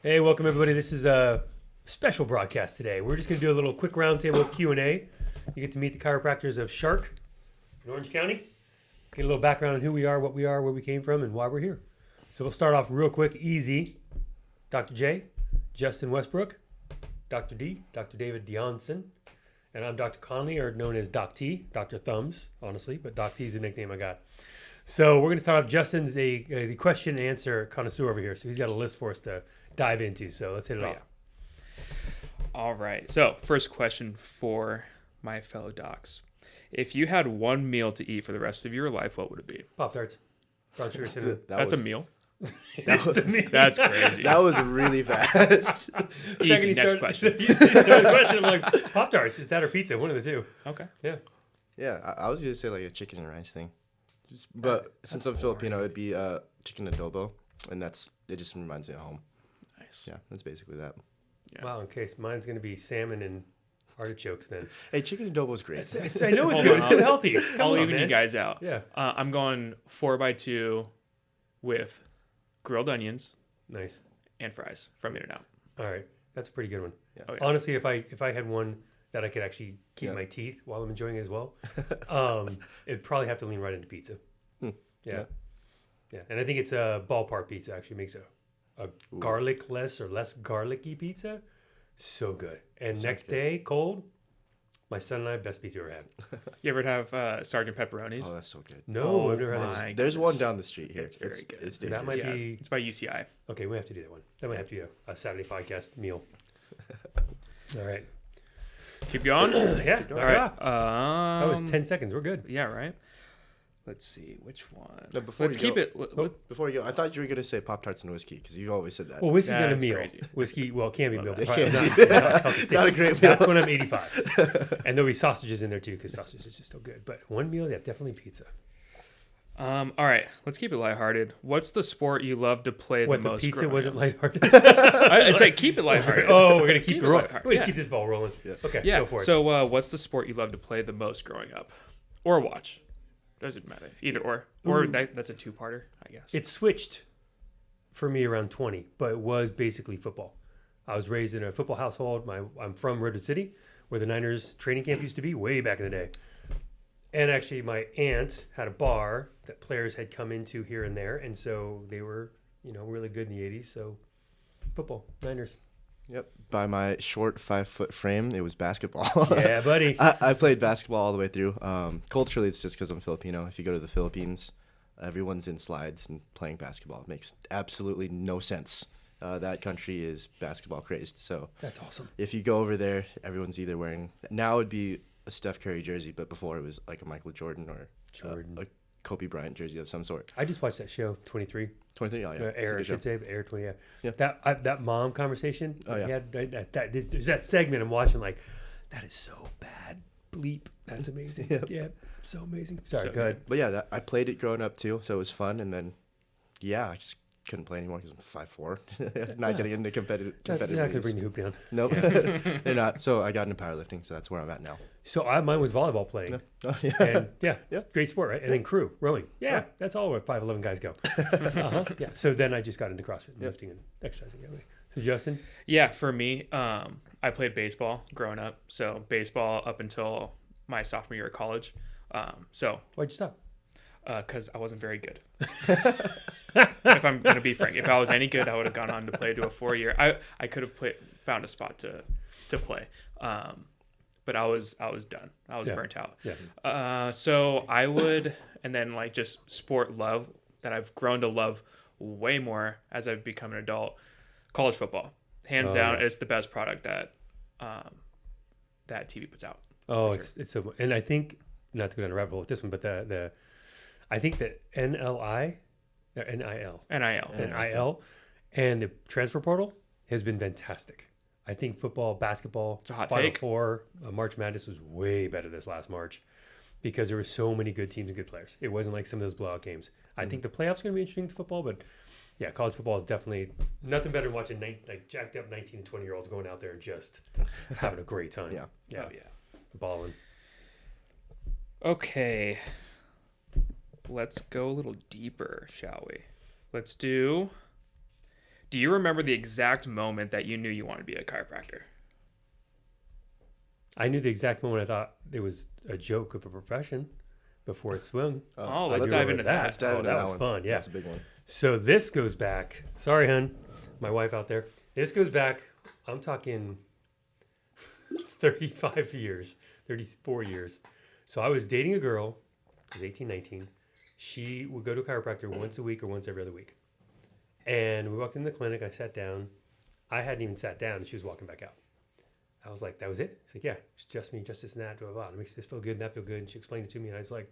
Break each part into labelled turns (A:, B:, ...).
A: Hey, welcome everybody. This is a special broadcast today. We're just going to do a little quick roundtable Q&A. You get to meet the chiropractors of SHARC in Orange County. Get a little background on who we are, where we came from, and why we're here. So we'll start off real quick, easy. Dr. J, Justin Westbrook, Dr. D, Dr. David Dionson, and I'm Dr. Conley, or known as Doc T, Dr. Thumbs, honestly, but Doc T is the nickname I got. So we're going to start off. Justin's the question and answer connoisseur over here, so he's got a list for us to dive into. So let's hit it off.
B: Yeah. All right. So first question for my fellow docs. If you had one meal to eat for the rest of your life, what would it be?
A: Pop-Tarts. Brown sugar cinnamon.
B: That's a meal.
A: That's
B: crazy.
C: That was really fast.
B: Easy. Next question.
A: You started the question. I'm like, Pop-Tarts. Is that or pizza? One of the two.
B: Okay.
A: Yeah.
C: Yeah, I was going to say like a chicken and rice thing. But since I'm Filipino, it'd be chicken adobo. And it just reminds me of home.
B: Nice.
C: Yeah, that's basically that.
B: Yeah.
A: Wow, okay. So mine's going to be salmon and artichokes then.
C: Hey, chicken adobo is great.
A: I know it's
B: Hold
A: good.
B: on,
A: It's so healthy.
B: I'll even
A: man.
B: you guys out.
A: Yeah.
B: I'm going 4x2 with grilled onions
A: Nice.
B: and fries from In-N-Out.
A: All right. That's a pretty good one.
C: Yeah.
B: Oh, yeah.
A: Honestly, if I had one that I could actually keep
C: Yeah.
A: my teeth while I'm enjoying it as well, it'd probably have to lean right into pizza.
C: Hmm.
A: Yeah. Yeah. And I think it's a ballpark pizza actually makes a less garlicky pizza. So good. And
C: Sounds
A: next
C: good.
A: day, cold, my son and I, best pizza we ever had.
B: You ever have Sergeant Pepperonis?
C: Oh, that's so good.
A: No, I've never had that.
B: my
C: There's
B: goodness.
C: one down the street here.
B: It's very good.
C: It's
A: That
C: dangerous.
A: might
B: Yeah,
A: be...
B: it's by UCI.
A: Okay, we have to do that one. That might have to be a Saturday podcast meal. All right.
B: Keep going.
A: Yeah.
B: All right.
A: That was 10 seconds. We're good.
B: Yeah, right. Let's see which one.
C: No, before
B: Let's
C: you
B: keep
C: go-
B: it.
C: Before you go, I thought you were going to say Pop-Tarts and whiskey because you always said that.
A: Well, whiskey's in a
B: That's
A: meal.
B: crazy.
A: Whiskey, well, it can be a meal.
C: It
A: but
C: can
A: not-
C: be.
A: not a healthy
C: Not a
A: staple.
C: great meal.
A: That's when I'm 85. And there'll be sausages in there too because sausage is just so good. But one meal, yeah, definitely pizza.
B: All right, let's keep it lighthearted. What's the sport you love to play
A: What,
B: the
A: the
B: most?
A: pizza
B: growing
A: wasn't
B: up?
A: lighthearted?
B: I said keep it lighthearted.
A: Oh, we're going to keep
B: Keep
A: the
B: it
A: roll.
B: lighthearted.
A: We're going
B: Yeah.
A: to keep this ball rolling.
C: Yeah.
A: Okay,
B: Yeah.
A: go for it.
B: So, what's the sport you love to play the most growing up, or watch? Doesn't matter. Either or that's a two-parter, I guess.
A: It switched for me around 20, but it was basically football. I was raised in a football household. I'm from Redwood City, where the Niners training camp used to be way back in the day. And actually, my aunt had a bar that players had come into here and there, and so they were, really good in the 80s. So, football, Niners.
C: Yep. By my short 5-foot frame, it was basketball.
A: Yeah, buddy.
C: I played basketball all the way through. Culturally, it's just because I'm Filipino. If you go to the Philippines, everyone's in slides and playing basketball. It makes absolutely no sense. That country is basketball crazed. So
A: That's awesome.
C: if you go over there, everyone's either wearing, now it'd be a Steph Curry jersey, but before it was like a Michael Jordan or a Kobe Bryant jersey of some sort.
A: I just watched that show, 23.
C: 23, oh yeah.
A: Air, I
C: It's a
A: should
C: good
A: say, Air 20. Yeah.
C: Yeah.
A: That mom conversation.
C: Oh, yeah.
A: He had, there's that segment I'm watching. Like, that is so bad. Bleep. That's amazing. Yeah. So amazing. Sorry.
B: So
A: go ahead.
C: But yeah, I played it growing up too, so it was fun. And then, yeah, I just couldn't play anymore because I'm 5'4". Not getting into competitive
A: You're not gonna
C: leagues.
A: bring the hoop down.
C: Nope, they're not. So I got into powerlifting, so that's where I'm at now.
A: So mine was volleyball playing.
C: Oh, yeah.
A: And yeah, it's
C: Yep.
A: a great sport, right? And then crew rowing. Yeah,
C: Yeah.
A: that's all where 5'11" guys go. Yeah. So then I just got into CrossFit and
C: Yep.
A: lifting and exercising. That way. So Justin,
B: Yeah, for me, I played baseball growing up. So baseball up until my sophomore year of college. So
A: why'd you stop?
B: because I wasn't very good. If I'm gonna be frank, if I was any good, I would have gone on to play to a 4-year. I could have found a spot to play, but I was done. I was
A: Yeah.
B: burnt out.
A: Yeah.
B: So I would, and then like just sport love that I've grown to love way more as I've become an adult. College football, hands down,
A: yeah.
B: it's the best product that that TV puts out.
A: Oh,
B: For
A: it's so. And I think not to go down a rabbit hole with this one, but I think that NIL, and the transfer portal has been fantastic. I think football, basketball,
B: It's a hot
A: Final
B: take.
A: Four, March Madness was way better this last March because there were so many good teams and good players. It wasn't like some of those blowout games. I think the playoffs are going to be interesting to football, but yeah, college football is definitely nothing better than watching like jacked up 19 and 20-year-olds going out there and just having a great time.
C: Yeah.
A: Yeah.
B: Oh yeah.
A: Balling.
B: Okay. Let's go a little deeper, shall we? Let's do Do you remember the exact moment that you knew you wanted to be a chiropractor?
A: I knew the exact moment I thought it was a joke of a profession before it swung.
B: Oh,
A: I
B: let's
A: do
B: dive
A: remember
B: into that.
C: Let's dive
A: Oh,
C: into
A: that
C: that
A: was
C: one.
A: fun. Yeah.
C: That's a big one.
A: So this goes back. Sorry, hun. My wife out there. This goes back. I'm talking 35 years, 34 years. So I was dating a girl. I was 18, 19. She would go to a chiropractor once a week or once every other week. And we walked in the clinic. I sat down. I hadn't even sat down. And she was walking back out. I was like, that was it? She's like, yeah, it's just me, just this and that, blah, blah, blah. It makes this feel good and that feel good. And she explained it to me. And I was like,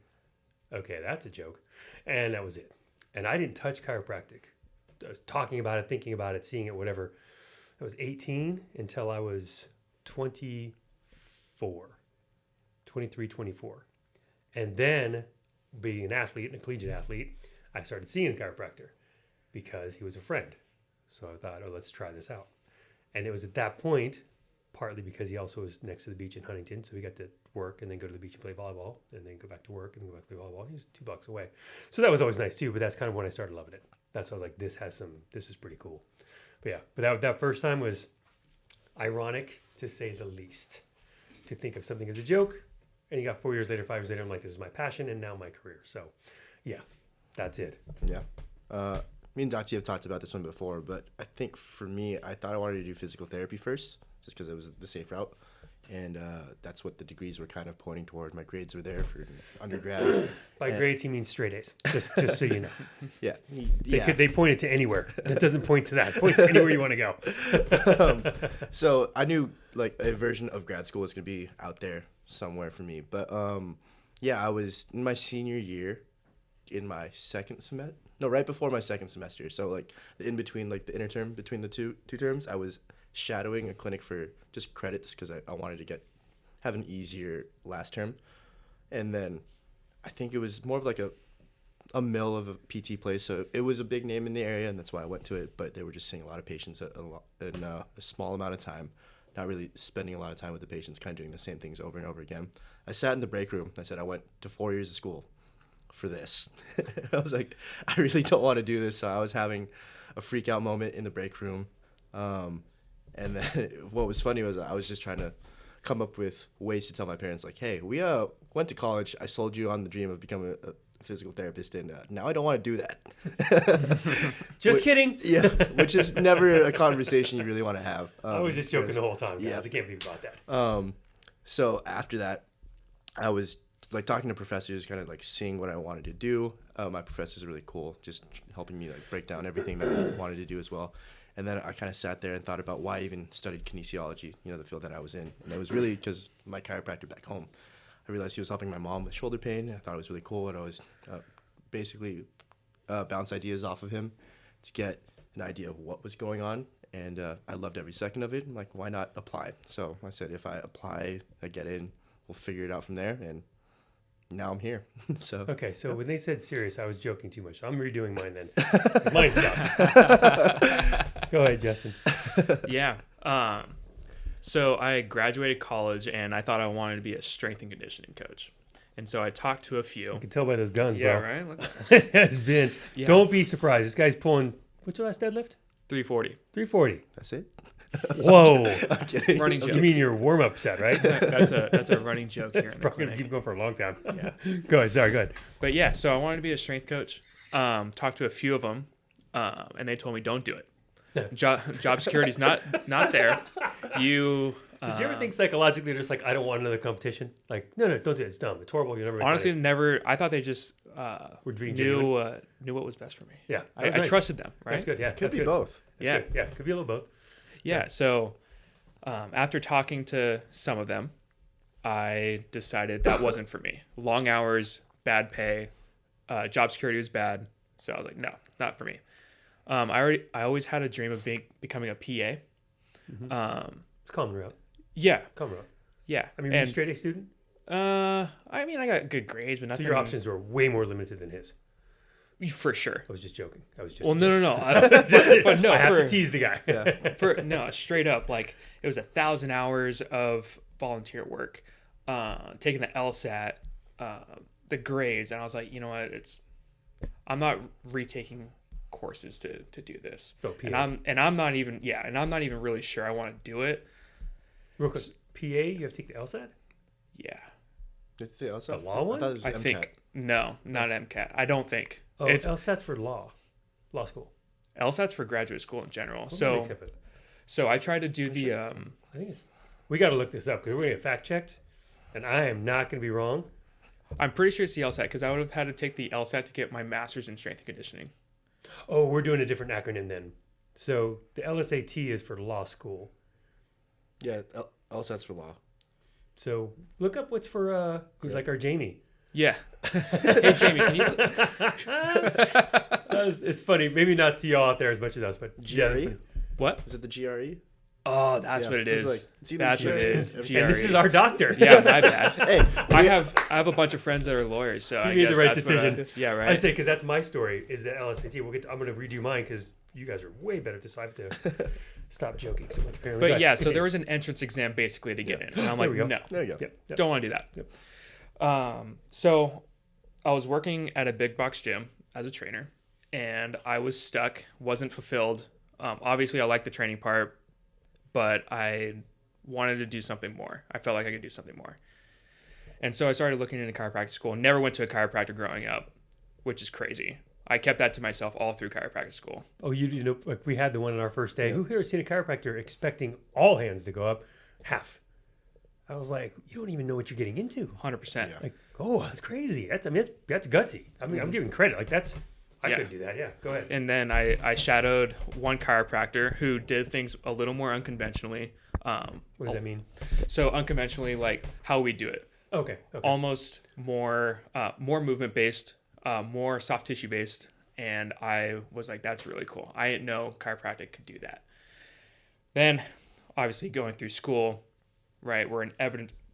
A: okay, that's a joke. And that was it. And I didn't touch chiropractic. I was talking about it, thinking about it, seeing it, whatever. I was 18 until I was 23, 24. And then, being an athlete and a collegiate athlete, I started seeing a chiropractor because he was a friend. So I thought, oh, let's try this out. And it was at that point, partly because he also was next to the beach in Huntington, so we got to work and then go to the beach and play volleyball, and then go back to work and then go back to play volleyball. He was 2 blocks away. So that was always nice too, but that's kind of when I started loving it. That's when I was like, this is pretty cool. But yeah, but that first time was ironic to say the least. To think of something as a joke, and you got 4 years later, 5 years later, I'm like, this is my passion and now my career. So yeah, that's it.
C: Yeah. Me and Dati have talked about this one before, but I think for me, I thought I wanted to do physical therapy first, just because it was the safe route. And that's what the degrees were kind of pointing toward. My grades were there for undergrad.
A: By grades, he means straight A's, just so you know.
C: Yeah.
A: They point it to anywhere. That doesn't point to that. It points to anywhere you want to go.
C: So I knew like a version of grad school was going to be out there somewhere for me. But yeah, I was in my senior year in my second semester. No, right before my second semester. So like the in between, like the interterm between the two terms, I was shadowing a clinic for just credits because I wanted to have an easier last term. And then I think it was more of like a mill of a PT place. So it was a big name in the area, and that's why I went to it. But they were just seeing a lot of patients in a small amount of time, not really spending a lot of time with the patients, kind of doing the same things over and over again. I sat in the break room. I said I went to 4 years of school for this. I was like, I really don't want to do this. So I was having a freak out moment in the break room. And then what was funny was I was just trying to come up with ways to tell my parents, like, hey, we went to college. I sold you on the dream of becoming a physical therapist, and now I don't want to do that.
A: Just kidding.
C: Yeah, which is never a conversation you really want to have.
A: I was just joking the whole time, guys.
C: Yeah.
A: I can't believe about that.
C: So after that, I was like talking to professors, kind of like seeing what I wanted to do. My professors are really cool, just helping me like break down everything that I wanted to do as well. And then I kind of sat there and thought about why I even studied kinesiology, the field that I was in. And it was really because my chiropractor back home, I realized he was helping my mom with shoulder pain. I thought it was really cool. I'd always basically bounce ideas off of him to get an idea of what was going on. And I loved every second of it. I'm like, why not apply? So I said, if I apply, I get in, we'll figure it out from there. And now I'm here. So
A: Okay, so when they said serious, I was joking too much. So I'm redoing mine then. Mine stopped. Go ahead, Justin.
B: Yeah. So I graduated college, and I thought I wanted to be a strength and conditioning coach. And so I talked to a few.
A: You can tell by those guns,
B: Yeah,
A: bro.
B: right? Look,
A: It has been.
B: Yeah.
A: Don't be surprised. This guy's pulling. What's your last deadlift?
B: 340.
A: 340.
C: that's it.
A: Whoa.
C: I'm kidding.
B: Running joke.
A: You mean your warm up set, right?
B: That's a running joke here
A: It's
B: in the
A: probably going to
B: clinic.
A: keep going for a long time.
B: Yeah.
A: Go ahead. Sorry, go ahead.
B: But yeah, so I wanted to be a strength coach. Talked to a few of them, and they told me don't do it. Job security's not there.
A: Did you ever think psychologically, just like, I don't want another competition? Like, no, don't do it. It's dumb. It's horrible. You never.
B: Honestly, never. I thought they just
A: We're being
B: knew what was best for me.
A: Yeah,
B: I
A: that was nice.
B: trusted them. Right?
A: That's good. Yeah,
C: Could
A: that's
C: be
A: good.
C: both.
A: That's
B: Yeah.
A: good. Yeah, could be a little both.
B: Yeah. So after talking to some of them, I decided that wasn't for me. Long hours, bad pay, job security was bad. So I was like, no, not for me. I always had a dream of becoming a PA.
A: It's common route.
B: Yeah.
A: Common route.
B: Yeah.
A: I mean, were you a straight A student?
B: I mean, I got good grades, but
A: So
B: nothing.
A: your options were way more limited than his.
B: For sure.
A: I was just joking.
B: Well, no.
A: But
B: But no,
A: I have to tease the guy.
B: No, straight up, like it was 1,000 hours of volunteer work, taking the LSAT, the grades, and I was like, you know what, I'm not retaking courses to do this.
A: Oh, PA.
B: And I'm not even really sure I want to do it.
A: Real quick, PA, you have to take the LSAT?
B: Yeah.
C: It's the
A: The law one?
C: I thought it was
B: I
C: MCAT.
B: think no, not MCAT. I don't think.
A: Oh,
B: It's
A: LSAT's for law school.
B: LSAT's for graduate school in general.
A: What
B: So
A: makes it better?
B: so I tried to do the
A: I think it's. We got to look this up because we're gonna get fact checked, and I am not gonna be wrong.
B: I'm pretty sure it's the LSAT because I would have had to take the LSAT to get my master's in strength and conditioning.
A: Oh, we're doing a different acronym then. So the LSAT is for law school.
C: Yeah, LSAT's for law.
A: So look up what's for. He's like our Jamie.
B: Yeah. Hey Jamie, can you?
A: It's funny. Maybe not to y'all out there as much as us, but yeah, that's
C: GRE?
A: funny.
B: What?
C: Is it the GRE?
B: Oh, that's
C: Yeah,
B: what it
C: it's
B: is.
C: like- it's either
B: That's what it
C: GRE.
B: is.
C: And
B: GRE.
A: And this is our doctor.
B: Yeah, my bad.
C: Hey,
B: I have a bunch of friends that are lawyers, so I
A: made the
B: guess
A: right
B: that's what
A: decision.
B: yeah, right.
A: I say because that's my story. Is the LSAT? I'm going to redo mine because you guys are way better at this. So I have to stop joking so much. Apparently,
B: But
A: Go
B: yeah,
A: ahead,
B: so
A: continue.
B: there was an entrance exam basically to get in, and I'm
A: There
B: like,
A: we go.
B: no,
C: there you go.
A: Yep, yep.
B: don't want to do that.
A: Yep.
B: So I was working at a big box gym as a trainer, and I was stuck, wasn't fulfilled. Obviously, I liked the training part, but I wanted to do something more. I felt like I could do something more. And so I started looking into chiropractic school. Never went to a chiropractor growing up, which is crazy. I kept that to myself all through chiropractic school.
A: Oh, you know, like we had the one on our first day. Who here has seen a chiropractor expecting all hands to go up? Half. I was like, you don't even know what you're getting into.
B: 100%.
A: Like, oh, that's crazy. That's gutsy. I mean, I'm giving credit. Like I
B: Yeah.
A: couldn't do that. Yeah, go ahead.
B: And then I shadowed one chiropractor who did things a little more unconventionally.
A: What does that mean?
B: So unconventionally, like how we do it.
A: Okay.
B: Almost more movement based, more soft tissue based, and I was like, that's really cool. I didn't know chiropractic could do that. Then, obviously, going through school, right? We're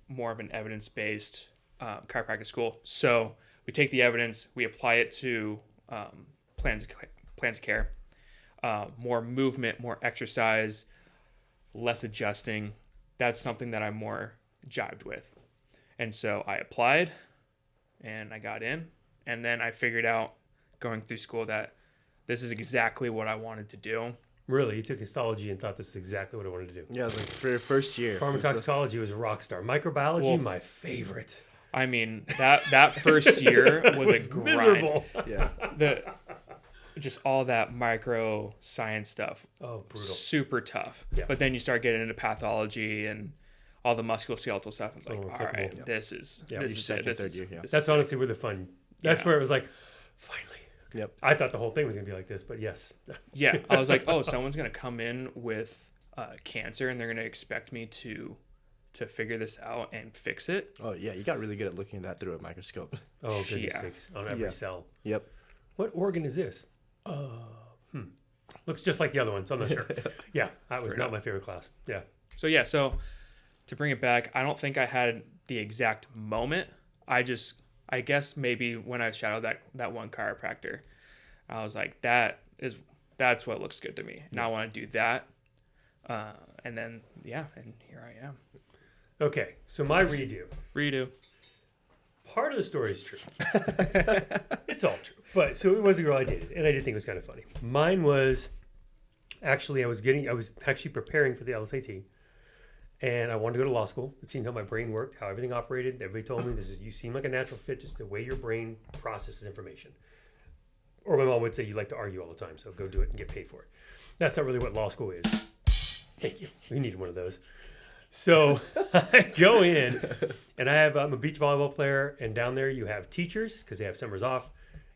B: more of an evidence based chiropractic school. So we take the evidence, we apply it to plans of care, more movement, more exercise, less adjusting. That's something that I'm more jived with. And so I applied and I got in, and then I figured out going through school that this is exactly what I wanted to do.
A: Really, you took histology and thought this is exactly what I wanted to do.
C: Yeah, like for your first year.
A: Pharmacotoxicology was a rock star. Microbiology,
B: Well,
A: my favorite.
B: I mean, that first year was a grind.
A: Miserable.
C: Yeah.
B: Just all that micro science stuff.
A: Oh, brutal.
B: Super tough.
A: Yeah.
B: But then you start getting into pathology and all the musculoskeletal stuff. It's like,
A: Oh,
B: all
A: applicable.
B: right,
A: Yeah.
B: this is
A: Yeah,
B: this
C: each
B: is
C: second,
B: it. This
C: third
B: is,
C: year, yeah.
B: this
A: That's
B: is
A: honestly where the fun. That's
B: Yeah.
A: where it was like, finally.
C: Yep.
A: I thought the whole thing was gonna be like this, but yes.
B: Yeah, I was like, oh, someone's gonna come in with cancer, and they're gonna expect me to figure this out and fix it.
C: Oh yeah, you got really good at looking at that through a microscope.
A: Oh goodness
B: Yeah.
A: sakes! On every
C: Yeah.
A: cell.
C: Yep.
A: What organ is this? Looks just like the other one, so I'm not sure. Yeah, that was
B: Straight
A: not
B: up.
A: my favorite class. Yeah.
B: So yeah, so to bring it back, I don't think I had the exact moment. I guess maybe when I shadowed that one chiropractor, I was like, that's what looks good to me, and I want to do that. And then and here I am.
A: Okay, so my redo.
B: Redo.
A: Part of the story is true. It's all true. But so it was a girl I dated, and I did think it was kind of funny. Mine was actually I was actually preparing for the LSAT, and I wanted to go to law school. It seemed how my brain worked, how everything operated. Everybody told me you seem like a natural fit, just the way your brain processes information. Or my mom would say you like to argue all the time, so go do it and get paid for it. That's not really what law school is. Thank you. We needed one of those. So I go in, and I'm a beach volleyball player, and down there you have teachers because they have summers off.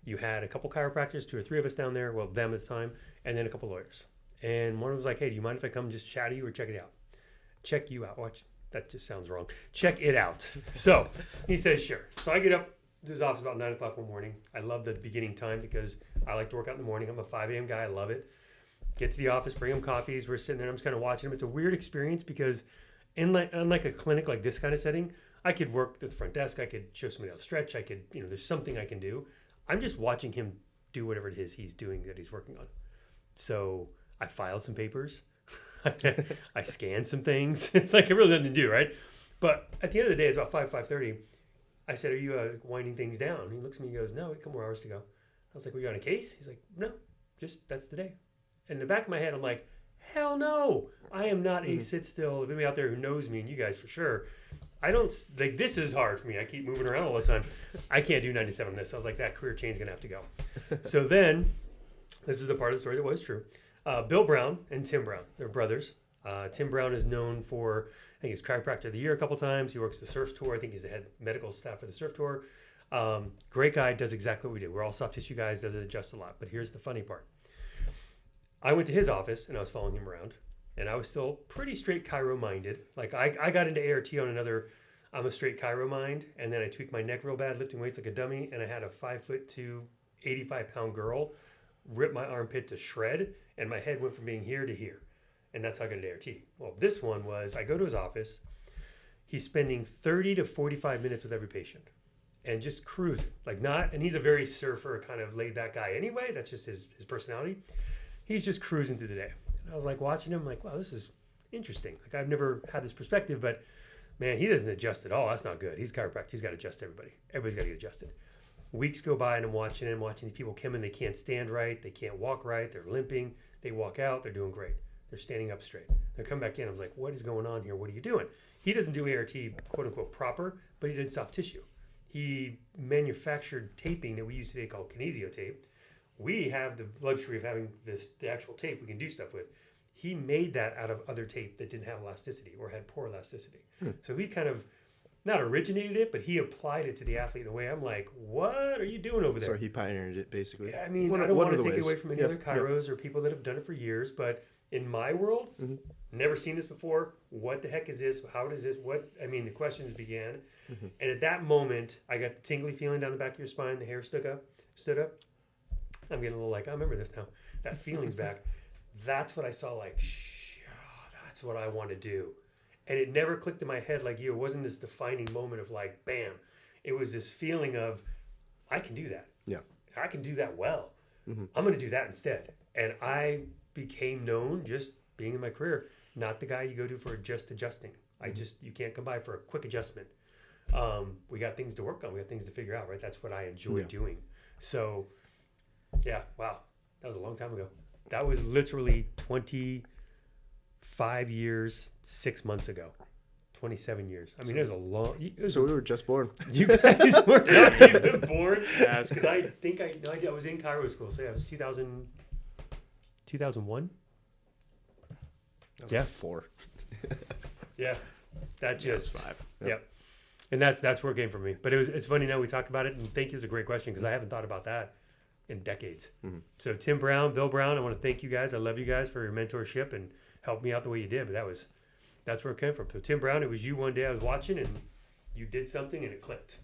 A: You had a couple chiropractors, 2 or 3 of us down there, well, them at the time, and then a couple lawyers. And one was like, hey, do you mind if I come just chat to you or check it out? Check you out. Watch. That just sounds wrong. Check it out. So he says, sure. So I get up to his office about 9 o'clock one morning. I love the beginning time because I like to work out in the morning. I'm a 5 a.m. guy. I love it. Get to the office, bring him coffees. We're sitting there. I'm just kind of watching him. It's a weird experience because unlike a clinic like this kind of setting, I could work at the front desk. I could show somebody else stretch. I could, there's something I can do. I'm just watching him do whatever it is he's doing that he's working on. So I filed some papers. I scanned some things. It's like really nothing to do, right? But at the end of the day, it's about 5:30. I said, are you winding things down? He looks at me and goes, no, a couple more hours to go. I was like, were you on a case? He's like, no. that's the day. In the back of my head, I'm like, hell no, I am not a sit still. If anybody out there who knows me, and you guys for sure, I don't, like, this is hard for me. I keep moving around all the time. I can't do 97 on this. I was like, that career chain's going to have to go. So then, this is the part of the story that was true. Bill Brown and Tim Brown, they're brothers. Tim Brown is known for, I think he's chiropractor of the year a couple times. He works the surf tour. I think he's the head medical staff for the surf tour. Great guy, does exactly what we do. We're all soft tissue guys, does it adjust a lot. But here's the funny part. I went to his office and I was following him around, and I was still pretty straight chiro minded. Like I got into ART on another, I'm a straight chiro mind, and then I tweaked my neck real bad, lifting weights like a dummy, and I had a 5'2", 85-pound girl rip my armpit to shred, and my head went from being here to here. And that's how I got into ART. Well, this one was, I go to his office, he's spending 30 to 45 minutes with every patient and just cruising. And he's a very surfer kind of laid back guy anyway. That's just his personality. He's just cruising through the day. And I was like watching him like, wow, this is interesting. Like I've never had this perspective, but man, he doesn't adjust at all. That's not good. He's a chiropractor. He's got to adjust everybody. Everybody's got to get adjusted. Weeks go by and I'm watching these people come in. They can't stand right. They can't walk right. They're limping. They walk out. They're doing great. They're standing up straight. They come back in. I was like, what is going on here? What are you doing? He doesn't do ART, quote unquote, proper, but he did soft tissue. He manufactured taping that we use today called kinesio tape. We have the luxury of having the actual tape we can do stuff with. He made that out of other tape that didn't have elasticity or had poor elasticity. So he kind of not originated it, but he applied it to the athlete in a way. I'm like, what are you doing over there?
C: So he pioneered it, basically.
A: Yeah, I mean, I don't want to take it away from any other chiros or people that have done it for years, but in my world, never seen this before. What the heck is this? How does this? The questions began. And at that moment, I got the tingly feeling down the back of your spine. The hair stood up. I'm getting a little like, I remember this now. That feeling's back. That's what I saw, like, that's what I want to do. And it never clicked in my head like you. It wasn't this defining moment of like, bam. It was this feeling of, I can do that. Yeah. I can do that well. I'm going to do that instead. And I became known just being in my career, not the guy you go to for just adjusting. You can't come by for a quick adjustment. We got things to work on. We got things to figure out, right? That's what I enjoy doing. So, yeah, wow. That was a long time ago. That was literally 25 years, 6 months ago. 27 years. I mean, it was a long...
C: So we were just born.
A: You guys were not even born. Because I think I was in Cairo school. So yeah, it was 2001.
C: Yeah. 4.
A: Yeah. That just...
B: 5.
A: Yep. And that's where it came from me. But it's funny now we talked about it, and thank you is a great question because I haven't thought about that in decades. So Tim Brown, Bill Brown, I want to thank you guys. I love you guys for your mentorship and help me out the way you did. But that's where it came from. So Tim Brown, it was you one day I was watching and you did something and it clicked.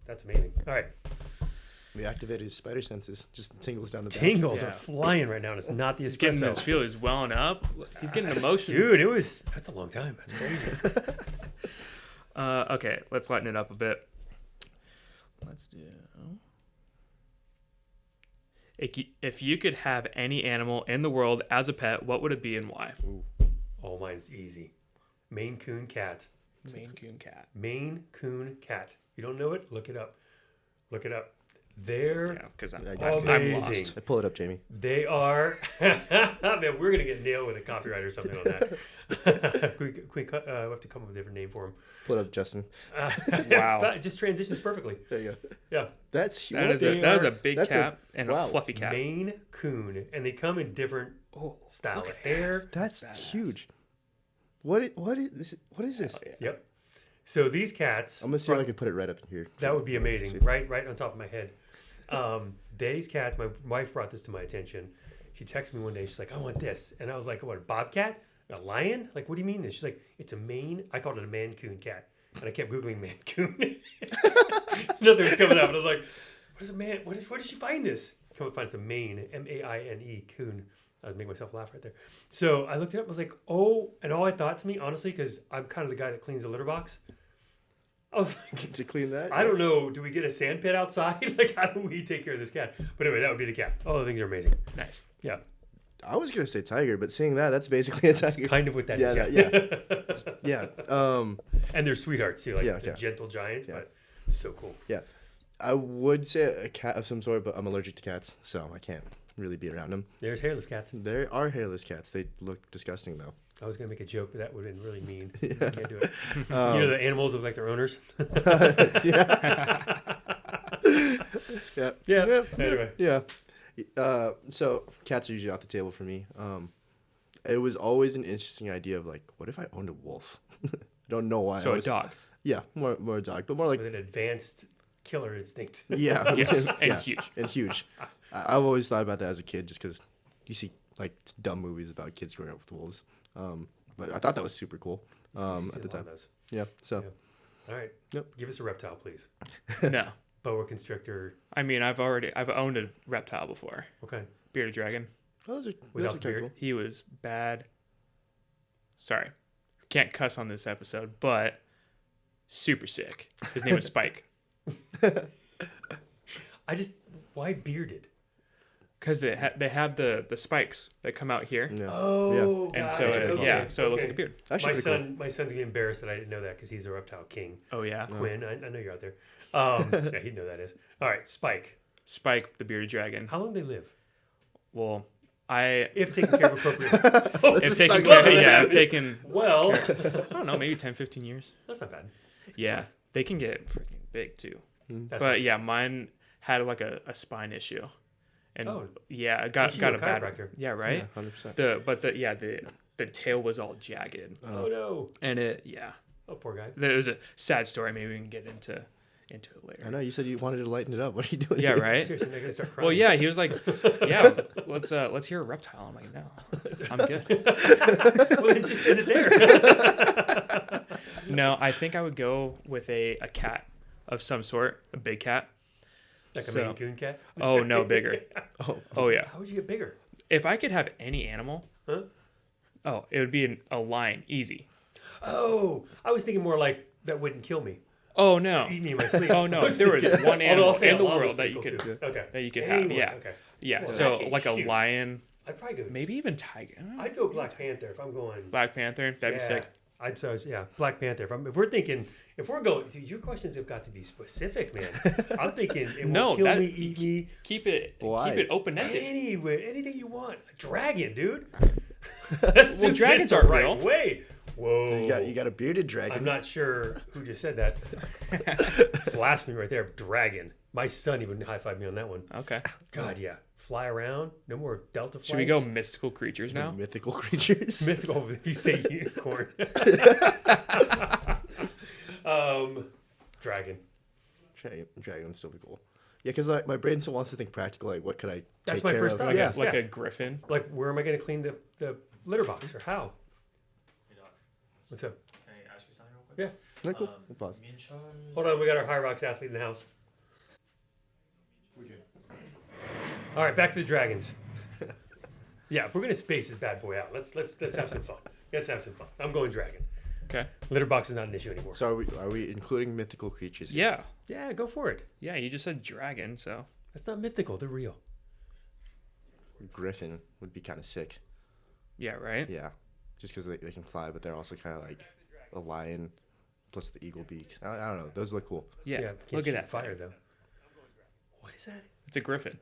A: That's amazing. All right.
C: We activated his spider senses. Just tingles down the back.
A: Tingles are flying right now, and it's not the espresso.
B: He's getting those feelings welling up. He's getting emotion.
A: Dude, that's a long time. That's crazy.
B: Okay, let's lighten it up a bit. Let's do... If you could have any animal in the world as a pet, what would it be and why?
A: Ooh. Oh, mine's easy. Maine Coon cat.
B: Maine Coon cat.
A: Maine Coon cat. If you don't know it, look it up. They're
B: because I'm
A: amazing.
B: lost.
C: Pull it up, Jamie.
A: They are... Man, we're going to get nailed with a copyright or something on that. we have to come up with a different name for them.
C: Pull it up, Justin.
B: Wow.
A: It just transitions perfectly.
C: There you go.
A: Yeah.
C: That's huge.
B: That is a big cat and a fluffy cat.
A: Maine Coon. And they come in different style of hair.
C: That's huge. What is this?
B: Yeah.
A: Yep. So these cats...
C: I'm going to see if I can put it right up in here.
A: That would be amazing. Right on top of my head. These cats, my wife brought this to my attention. She texted me one day. She's like, I want this. And I was like, what, a bobcat? A lion? Like, what do you mean this? She's like, it's a Maine. I called it a Mancoon cat. And I kept Googling Mancoon. Nothing was coming up. And I was like, what is a man? Where did she find this? Come and find it's a Maine. M-A-I-N-E. Coon. I was making myself laugh right there. So I looked it up. I was like, oh. And all I thought to me, honestly, because I'm kind of the guy that cleans the litter box. I was like,
C: to clean that?
A: I don't know. Do we get a sand pit outside? Like, how do we take care of this cat? But anyway, that would be the cat. Oh, the things are amazing. Nice. Yeah.
C: I was going to say tiger, but seeing that's basically a tiger.
A: Kind of what that
C: is. Yeah.
A: And they're sweethearts too, like the gentle giants, but so cool.
C: Yeah. I would say a cat of some sort, but I'm allergic to cats, so I can't. really be around them.
A: There's hairless cats.
C: There are hairless cats. They look disgusting though.
A: I was gonna make a joke, but that would have been really mean. I can't do it.
C: Um,
A: You know, the animals look like their owners.
C: Yeah.
A: Yeah. Anyway.
C: Yeah. So cats are usually off the table for me. It was always an interesting idea of like, what if I owned a wolf? I don't know why.
B: So a dog.
C: Yeah, more a dog, but more like
A: With an advanced killer instinct.
C: yeah,
B: Yes, and
C: yeah,
B: huge.
C: and huge. I've always thought about that as a kid, just because you see like dumb movies about kids growing up with wolves. But I thought that was super cool at the time. Yeah. So.
A: All right.
C: Yep.
A: Give us a reptile, please.
B: No.
A: Boa constrictor.
B: I mean, I've owned a reptile before.
A: Okay.
B: Bearded dragon.
C: Oh, those are
A: Without
C: kind
A: the
C: of
A: beard?
C: cool.
B: He was bad. Sorry. Can't cuss on this episode, but super sick. His name was Spike.
A: Why bearded?
B: Because they have the spikes that come out here.
C: Yeah.
A: Oh,
B: And
A: got
B: so,
A: it. Okay.
B: so it looks like a beard.
C: Actually, pretty cool.
A: My son's getting embarrassed that I didn't know that because he's a reptile king.
B: Oh, yeah.
A: Quinn, I know you're out there. Yeah, he'd know that is. All right, Spike.
B: Spike, the bearded dragon.
A: How long do they live?
B: Well, I
A: If taken care of appropriately.
B: have taken
C: like-
B: care, yeah, I've taken,
A: Well,
B: I don't know, maybe 10, 15 years.
A: that's not bad.
B: Yeah. They can get freaking big, too.
A: That's
B: But yeah, mine had like a spine issue. And
A: Oh.
B: yeah, I
A: You
B: got
A: should go
B: a
A: to a
B: bad
A: chiropractor.
B: Yeah, right?
C: Yeah, 100%.
B: The tail was all jagged.
A: oh no.
B: And it
A: Oh, poor guy.
B: there was a sad story. Maybe we can get into it later.
C: I know you said you wanted to lighten it up. What are you doing?
B: Yeah,
C: here?
B: right.
A: Seriously, they're gonna start crying.
B: Well, yeah, he was like, yeah, let's hear a reptile. I'm like, no, I'm good.
A: Well, then just end it there.
B: No, I think I would go with a cat of some sort, a big cat.
A: Like a
B: So-
A: Maine Coon cat.
B: Oh no, bigger. Oh yeah.
A: How would you get bigger?
B: If I could have any animal,
A: Huh?
B: oh, it would be a lion, easy.
A: Oh, I was thinking more like that wouldn't kill me.
B: Oh no.
A: Eat me in my sleep.
B: Oh no, if there was one
A: Although
B: animal
A: I'll say
B: in
A: a
B: the
A: llama's
B: world that
A: pretty
B: you
A: cool
B: could
A: too. Okay.
B: that you could
A: Anyone,
B: have, yeah,
A: Okay.
B: yeah.
A: Well, in
B: So
A: that case,
B: like a
A: shoot.
B: lion,
A: I'd probably go.
B: maybe even tiger.
A: I'd go Black Panther if I'm going.
B: Black Panther, that'd be sick.
A: Black Panther. If we're going, dude, your questions have got to be specific, man. I'm thinking it
B: No,
A: won't kill
B: that-
A: me, eat me,
B: Keep it
C: Why?
B: open ended.
A: anyway, anything you want. A dragon, dude. Let's
B: Well,
A: do
B: dragons
A: this the
B: aren't
A: right
B: real.
A: way. Whoa.
C: You got a bearded dragon.
A: I'm not sure who just said that. Blasphemy right there. Dragon. My son even high-fived me on that one.
B: Okay.
A: God, yeah. Fly around. No more Delta flights.
B: Should we go mystical creatures now?
C: Mythical creatures.
A: Mythical, if you say unicorn. Dragon.
C: Dragon would still be cool. Yeah, because my brain still wants to think practical. Like, what could I
A: That's
C: take
A: my
C: care
A: first
C: of?
A: thought.
C: Yeah.
B: Like
A: Yeah.
B: a griffin.
A: Like, where am I going to clean the litter box or how? What's up?
D: Can I ask you something real quick?
A: Yeah.
C: Yeah, cool. We'll pause.
D: Me and Charles.
A: Hold on, we got our High Rocks athlete in the house. All right, back to the dragons. Yeah, if we're gonna space this bad boy out, let's have some fun. Let's have some fun. I'm going dragon.
B: Okay.
A: Litter box is not an issue anymore.
C: So are we including mythical creatures? here?
B: Yeah.
A: Yeah, go for it.
B: Yeah, you just said dragon, so
A: That's not mythical. They're real.
C: Griffin would be kind of sick.
B: yeah, right?
C: Yeah, just because they can fly, but they're also kind of like a lion plus the eagle beaks. I don't know. Those look cool.
B: Yeah.
A: can't
B: Look
A: shoot
B: at that
A: fire
B: thing.
A: though. What is that?
B: It's a griffin.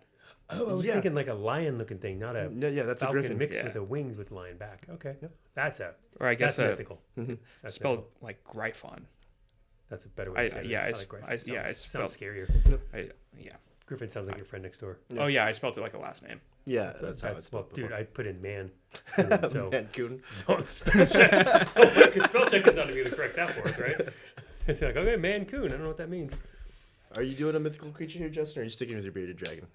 A: Oh, I was
C: Yeah.
A: thinking like a lion-looking thing, not a
C: Yeah, that's a
A: falcon
C: griffin.
A: mixed
B: Yeah.
A: with the wings with lion back. Okay, that's
B: Or I guess
A: that's mythical. That's
B: spelled
A: mythical.
B: like Gryphon.
A: That's a better way to say it.
B: I
A: like Griffin.
B: spelled-
A: sounds scarier.
B: Yeah.
A: Griffin sounds like your friend next door.
B: Oh yeah, I spelled it like a last name.
C: Yeah, that's how it's
A: well,
C: spelled.
A: dude.
C: before.
A: I put in man. So
C: Man, coon.
A: don't spell check. Oh, spell check is not going to correct that for us, right? It's like, okay, man, coon. I don't know what that means.
C: Are you doing a mythical creature here, Justin? Or are you sticking with your bearded dragon?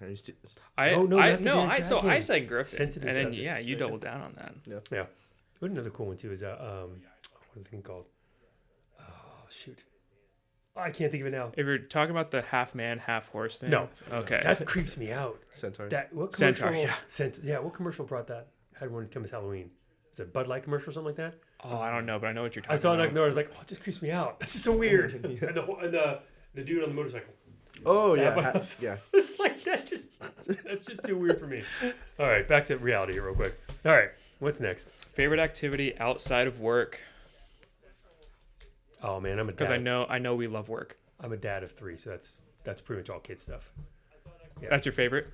C: Are you
A: Oh, no, not the
B: no,
A: bearded
B: so I
A: dragon.
B: said griffin,
A: Sensitive
B: and then
A: subject.
B: yeah, you doubled down on that.
A: Yeah. What another cool one too is what is the thing called? Oh shoot, I can't think of it now.
B: If you're talking about the half man, half horse thing,
A: No.
B: okay,
A: That creeps me out.
C: Centaurs?
A: That what commercial?
B: Centaur, yeah.
A: What commercial brought that? Had one come as Halloween. Is it Bud Light commercial or something like that?
B: oh, I don't know, but I know what you're talking
A: I saw it
B: about.
A: out there. I was like, oh, it just creeps me out. That's just so weird. And the dude on the motorcycle.
C: Oh, yeah.
A: Yeah.
C: Yeah.
A: It's like that's just too weird for me. All right, back to reality here real quick. All right, what's next?
B: Favorite activity outside of work?
A: Oh man, I'm a
B: Because
A: dad.
B: I know we love work.
A: I'm a dad of 3, so that's pretty much all kid stuff. Yeah.
B: That's your favorite?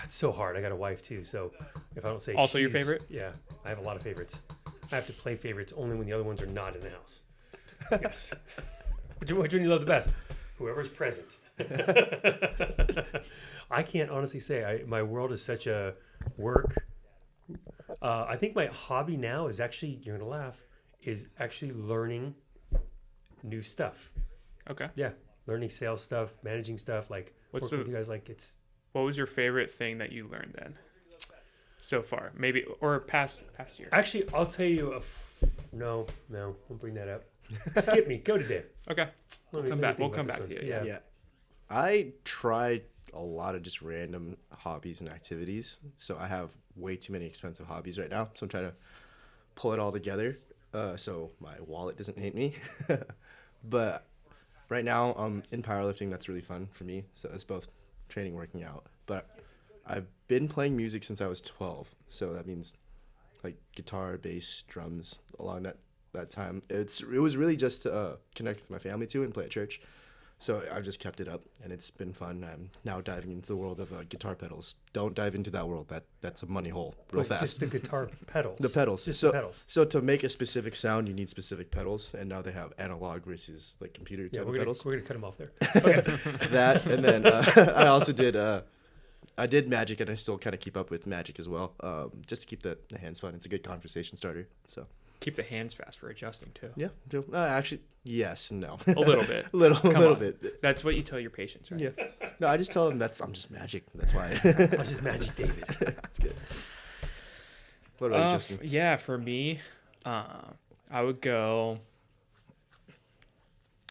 A: It's so hard. I got a wife too, so if I don't say
B: Also your
A: she's-
B: favorite?
A: Yeah, I have a lot of favorites. I have to play favorites only when the other ones are not in the house. Yes. Which one you love the best? Whoever's present. I can't honestly say. My world is such a work. I think my hobby now is actually, you're going to laugh, is actually learning new stuff.
B: Okay.
A: Yeah. Learning sales stuff, managing stuff, like
B: What's
A: working
B: the-
A: with you guys. Like it's,
B: What was your favorite thing that you learned then? So far, maybe, or past year.
A: actually, I'll tell you no, we'll bring that up. Skip me. Go to Dave.
B: Okay.
A: Let me
B: Come
A: think
B: back. We'll
A: about
B: come
A: this
B: back
A: one.
B: to you.
A: Yeah.
C: Yeah. I tried a lot of just random hobbies and activities. So I have way too many expensive hobbies right now. So I'm trying to pull it all together so my wallet doesn't hate me. But right now, in powerlifting, that's really fun for me. So it's both training, working out. But I've been playing music since I was 12. So that means like guitar, bass, drums along that time. It was really just to connect with my family too and play at church. So I've just kept it up, and it's been fun. I'm now diving into the world of guitar pedals. Don't dive into that world. That's a money hole real
A: Like
C: fast.
A: just the guitar pedals.
C: The pedals.
A: Just
C: So
A: the pedals.
C: so to make a specific sound, you need specific pedals, and now they have analog versus like computer
A: Yeah,
C: type
A: we're
C: of pedals.
A: gonna cut them off there. Okay.
C: That, and then I also did I did Magic, and I still kind of keep up with Magic as well, just to keep the hands fun. It's a good conversation starter. So
B: Keep the hands fast for adjusting too.
C: yeah, actually yes and no.
B: A little bit.
C: a little
B: on.
C: bit.
B: That's what you tell your patients, right?
C: Yeah. No, I just tell them I'm just Magic. That's why.
A: I'll just Magic David.
C: That's good. What about you, Justin?
B: Yeah, for me, I would go.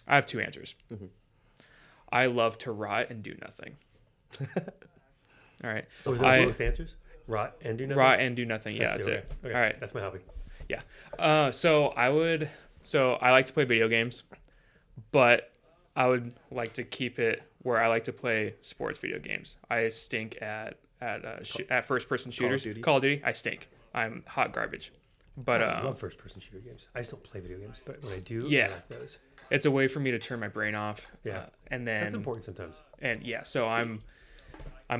B: I have two answers.
C: Mm-hmm.
B: I love to rot and do nothing. All right.
A: So is that both answers? Rot and do nothing?
B: Rot and do nothing. Yeah, that's it.
A: Okay.
B: All right.
A: That's my hobby.
B: So I like to play video games, but I would like to keep it where I like to play sports video games. I stink at first person shooters.
C: Duty?
B: Call of Duty. I stink. I'm hot garbage. But
A: I love first person shooter games. I just don't play video games, but when I do,
B: Yeah.
A: I like those.
B: it's a way for me to turn my brain off.
A: Yeah.
B: And then
A: That's important sometimes.
B: And yeah, so I'm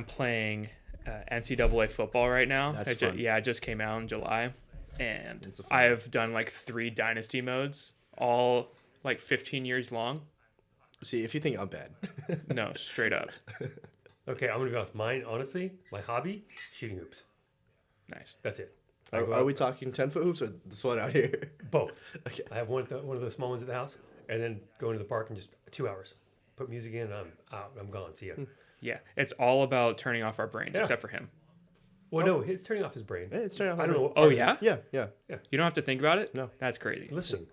B: playing NCAA football right now.
C: That's
B: it
C: fun.
B: it just came out in July, and
C: It's a fun
B: I've done like 3 dynasty modes, all like 15 years long.
C: See, if you think I'm bad,
B: No, straight up,
A: Okay, I'm gonna be honest. Mine, honestly, my hobby, shooting hoops.
B: nice.
A: That's it. I go
C: are
A: out-
C: we talking 10-foot hoops or this one out here?
A: both?
C: Okay.
A: I have one of those small ones at the house, and then go into the park in just 2 hours. Put music in, and I'm out. I'm gone. See ya.
B: Yeah, it's all about turning off our brains,
A: Yeah.
B: except for him.
A: Well, no, it's turning off his brain.
C: Yeah, it's turning off
A: I don't know. What
B: Oh
A: part-
B: yeah,
C: Yeah.
B: you don't have to think about it.
C: No.
B: That's crazy.
A: Listening.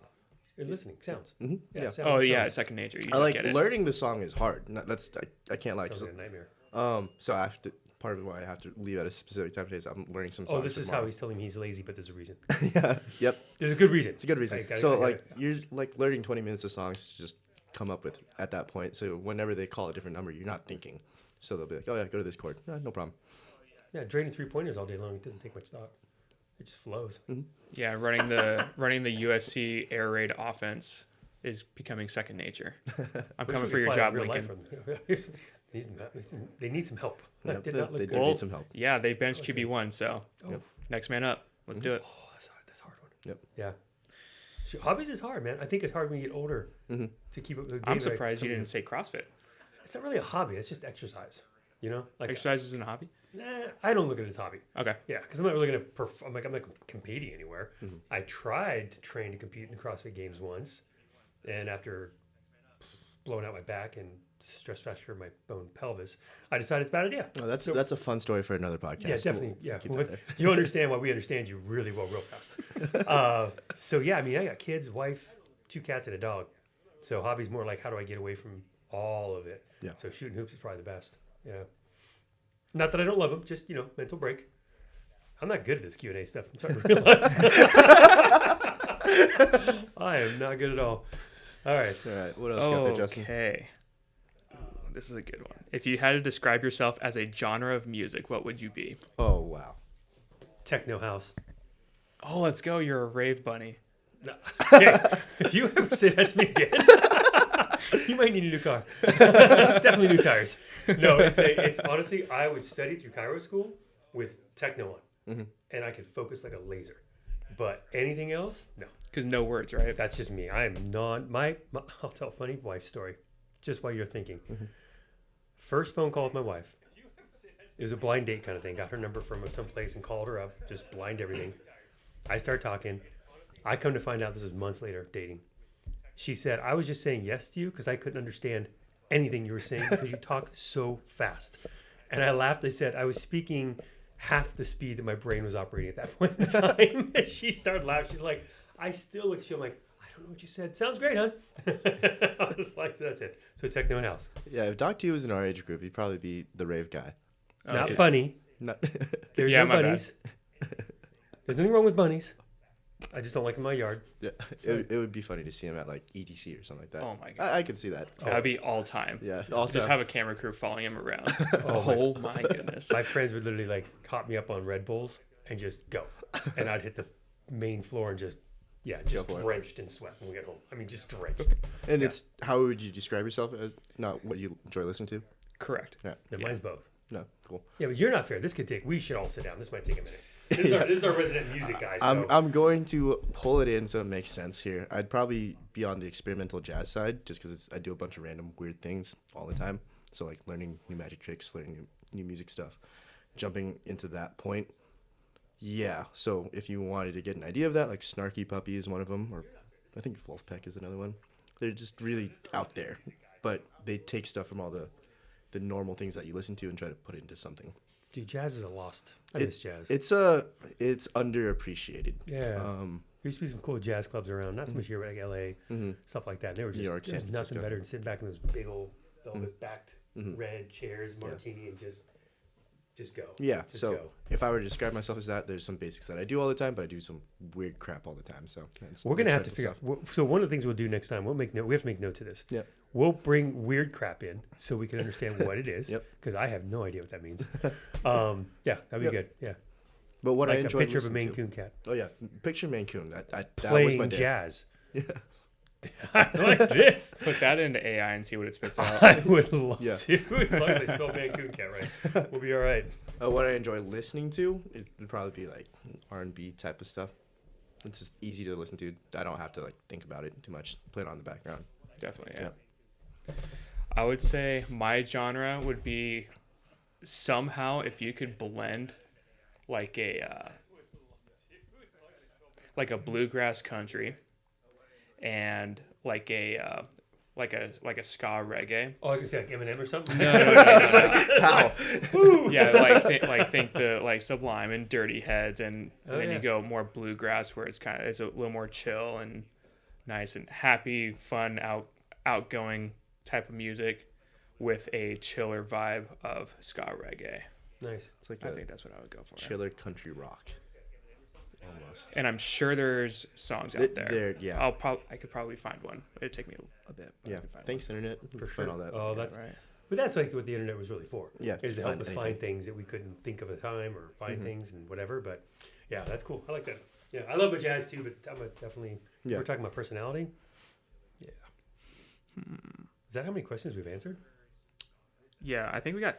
A: Listening sounds.
C: Mm-hmm. Yeah.
A: sounds-
B: Oh yeah,
A: sounds.
B: it's second nature. You
C: I
B: just
C: like
B: get it.
C: learning the song is hard. I can't lie.
A: Sounds
C: 'Cause,
A: like a nightmare.
C: so I have to. Part of why I have to leave at a specific time of day is I'm learning some songs.
A: Oh, this is how
C: tomorrow.
A: he's telling me he's lazy, but there's a reason.
C: Yeah. Yep.
A: There's a good reason.
C: It's a good reason.
A: I
C: So
A: got
C: like
A: it.
C: you're like learning 20 minutes of songs to just come up with at that point. So whenever they call a different number, you're not thinking. So they'll be like, oh yeah, go to this chord. No problem.
A: Yeah, draining 3-pointers all day long. It doesn't take much thought. It just flows.
B: Yeah, running the USC air raid offense is becoming second nature. I'm
A: Wish
B: coming
A: we
B: for
A: could
B: your
A: apply
B: job,
A: real life
B: Lincoln.
A: from- They need some help.
C: Yeah,
A: That did
C: they
A: not look
C: they
A: good.
C: do
B: Well,
C: need some help.
B: Yeah, they benched
A: Okay.
B: QB1, so
A: Oh,
B: next man up. Let's do it.
A: oh, that's hard. That's a hard one.
C: Yep.
A: Yeah. Hobbies is hard, man. I think it's hard when you get older to keep up with the
B: I'm
A: game.
B: surprised you didn't say CrossFit.
A: It's not really a hobby. It's just exercise. You know, like
B: Exercise isn't a hobby.
A: I don't look at it as a hobby.
B: Okay.
A: Yeah, because I'm not really gonna. I'm not competing anywhere. I tried to train to compete in CrossFit Games once, and after blowing out my back and stress fracture my bone pelvis, I decided it's a bad idea.
C: Oh, that's a fun story for another podcast.
A: Yeah, definitely.
C: We'll
A: Yeah,
C: keep that there.
A: you understand why we understand you really well, real fast. So yeah, I mean, I got kids, wife, 2 cats, and a dog. So hobby's more like how do I get away from all of it?
C: Yeah.
A: So shooting hoops is probably the best. Yeah. Not that I don't love them, just mental break. I'm not good at this Q&A stuff. I'm starting to realize. I am not good at all. All right.
C: All right. What else you got there, Justin?
B: Okay. Ooh, this is a good one. If you had to describe yourself as a genre of music, what would you be?
C: Oh wow.
A: Techno house.
B: Oh, let's go. You're a rave bunny.
A: Okay. If you ever say that to me again, You might need a new car. Definitely new tires. No, it's honestly, I would study through Cairo school with techno on, and I could focus like a laser. But anything else, no.
B: Because no words, right?
A: That's just me. I am not I'll tell a funny wife story, just while you're thinking. First phone call with my wife. It was a blind date kind of thing. Got her number from someplace and called her up. Just blind everything. I start talking. I come to find out this was months later dating. She said, I was just saying yes to you because I couldn't understand anything you were saying because you talk so fast. And I laughed. I said, I was speaking half the speed that my brain was operating at that point in time. And she started laughing. She's like, I still look at you. I'm like, I don't know what you said. Sounds great, hon. I was like, so that's it. So techno and house.
C: Yeah, if Doc T was in our age group, he'd probably be the rave guy.
A: Not bunny.
C: Not
A: There's
B: Yeah,
A: no
B: my
A: bunnies. There's nothing wrong with bunnies. I just don't like them in my yard.
C: Yeah, it would be funny to see him at like EDC or something like that.
B: Oh my God.
C: I could see that.
B: That'd be all time.
C: Yeah,
B: Just have a camera crew following him around.
A: Oh
B: my goodness.
A: My friends would literally like hop me up on Red Bulls and just go. And I'd hit the main floor and just drenched in sweat when we get home. I mean, just drenched.
C: And it's, how would you describe yourself as not what you enjoy listening to?
B: Correct.
C: Yeah.
A: No, mine's both.
C: No, cool.
A: Yeah, but you're not fair. We should all sit down. This might take a minute. This is our resident music guy. So.
C: I'm going to pull it in so it makes sense here. I'd probably be on the experimental jazz side just because I do a bunch of random weird things all the time. So like learning new magic tricks, learning new music stuff. Jumping into that point. Yeah, so if you wanted to get an idea of that, like Snarky Puppy is one of them, or I think Wolfpack is another one. They're just really out there, but they take stuff from all the normal things that you listen to and try to put it into something.
A: Dude, jazz is a lost. I miss jazz.
C: It's underappreciated.
A: Yeah. There used to be some cool jazz clubs around, not so much here, but like LA, stuff like that. And they were just
C: New York, San
A: nothing
C: Francisco.
A: better than sitting back in those big old velvet-backed red chairs, martini, and just go.
C: Yeah,
A: Just
C: so
A: go.
C: if I were to describe myself as that, there's some basics that I do all the time, but I do some weird crap all the time. So
A: We're gonna have to figure out. So one of the things we'll do next time, we have to make notes of this.
C: Yeah.
A: We'll bring weird crap in so we can understand what it is.
C: Yep.
A: Because I have no idea what that means. Yeah, that'd be good. Yeah.
C: But what I
A: Like a
C: enjoy
A: picture of a
C: listening
A: Maine
C: to-
A: Coon cat
C: Oh yeah, picture Maine Coon. That was my
A: playing
C: day.
A: jazz.
C: Yeah.
A: I like this.
B: Put that into AI and see what it spits out.
A: I would love
C: Yeah.
A: to. As long as they spell Maine Coon cat right, we'll be all right.
C: What I enjoy listening to it would probably be like R&B type of stuff. It's just easy to listen to. I don't have to like think about it too much. Play it on the background.
B: Definitely, yeah. I would say my genre would be somehow if you could blend like a bluegrass country and like a ska reggae.
A: Oh, I was gonna say like Eminem or something.
B: No.
C: How?
B: Yeah, think the like Sublime and Dirty Heads, and then
A: yeah.
B: you go more bluegrass where it's a little more chill and nice and happy, fun, outgoing type of music with a chiller vibe of ska reggae.
A: Nice.
C: It's like
B: I
C: a
B: think that's what I would go for.
C: chiller country rock. Almost.
B: And I'm sure there's songs out there.
C: Yeah.
B: I could probably find one. It'd take me a bit. But I
C: Yeah.
B: could find
C: Thanks, internet.
A: For
C: Find
A: sure.
C: all that.
A: Oh,
B: one.
A: that's.
B: Right.
A: But that's like what the internet was really for.
C: Yeah,
A: Is to help
C: find
A: us
C: anything.
A: find things that we couldn't think of at the time or find things and whatever. But yeah, that's cool. I like that. Yeah, I love jazz too, but I'm definitely.
C: Yeah.
A: We're talking about personality. Yeah. Is that how many questions we've answered?
B: Yeah, I think we got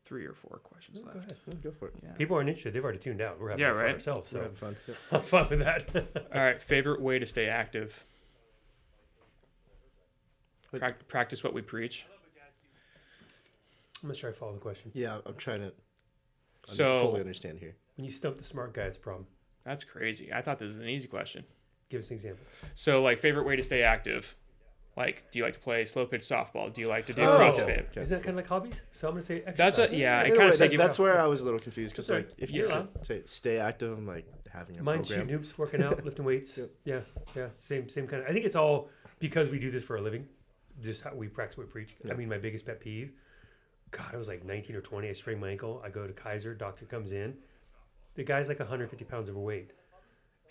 B: 3 or 4 questions
A: Go
B: left.
A: ahead.
C: Yeah, go for it.
B: Yeah.
A: People aren't interested. They've already tuned out. We're having
B: Yeah,
A: fun
B: right.
A: ourselves,
C: We're
A: so
C: having fun. Yeah.
A: I'm fine with that.
B: All right. Favorite way to stay active? Practice what we preach.
A: I'm not sure I follow the question.
C: Yeah, I'm trying to
B: So
C: fully understand here.
A: When you stump the smart guy, it's a problem.
B: that's crazy. I thought this was an easy question.
A: Give us an example.
B: So, like, favorite way to stay active? Like, do you like to play slow pitch softball? Do you like to do
A: Oh.
B: CrossFit?
C: Okay.
A: Isn't that kind of like hobbies? So I'm going to say
B: That's
A: exercise.
B: a yeah. It
C: Either
B: kind
C: way,
B: of take you.
C: that's where I was a little confused because
A: That's
C: like
A: right.
C: if
A: You're
C: you
A: allowed.
C: say stay active, I'm like having a
A: Mine's
C: program.
A: shooting hoops, working out, lifting weights.
C: Yep.
A: Yeah. Same kind of. I think it's all because we do this for a living. Just how we practice what we preach.
C: Yeah.
A: I mean, my biggest pet peeve. God, I was like 19 or 20. I sprained my ankle. I go to Kaiser. Doctor comes in. The guy's like 150 pounds overweight.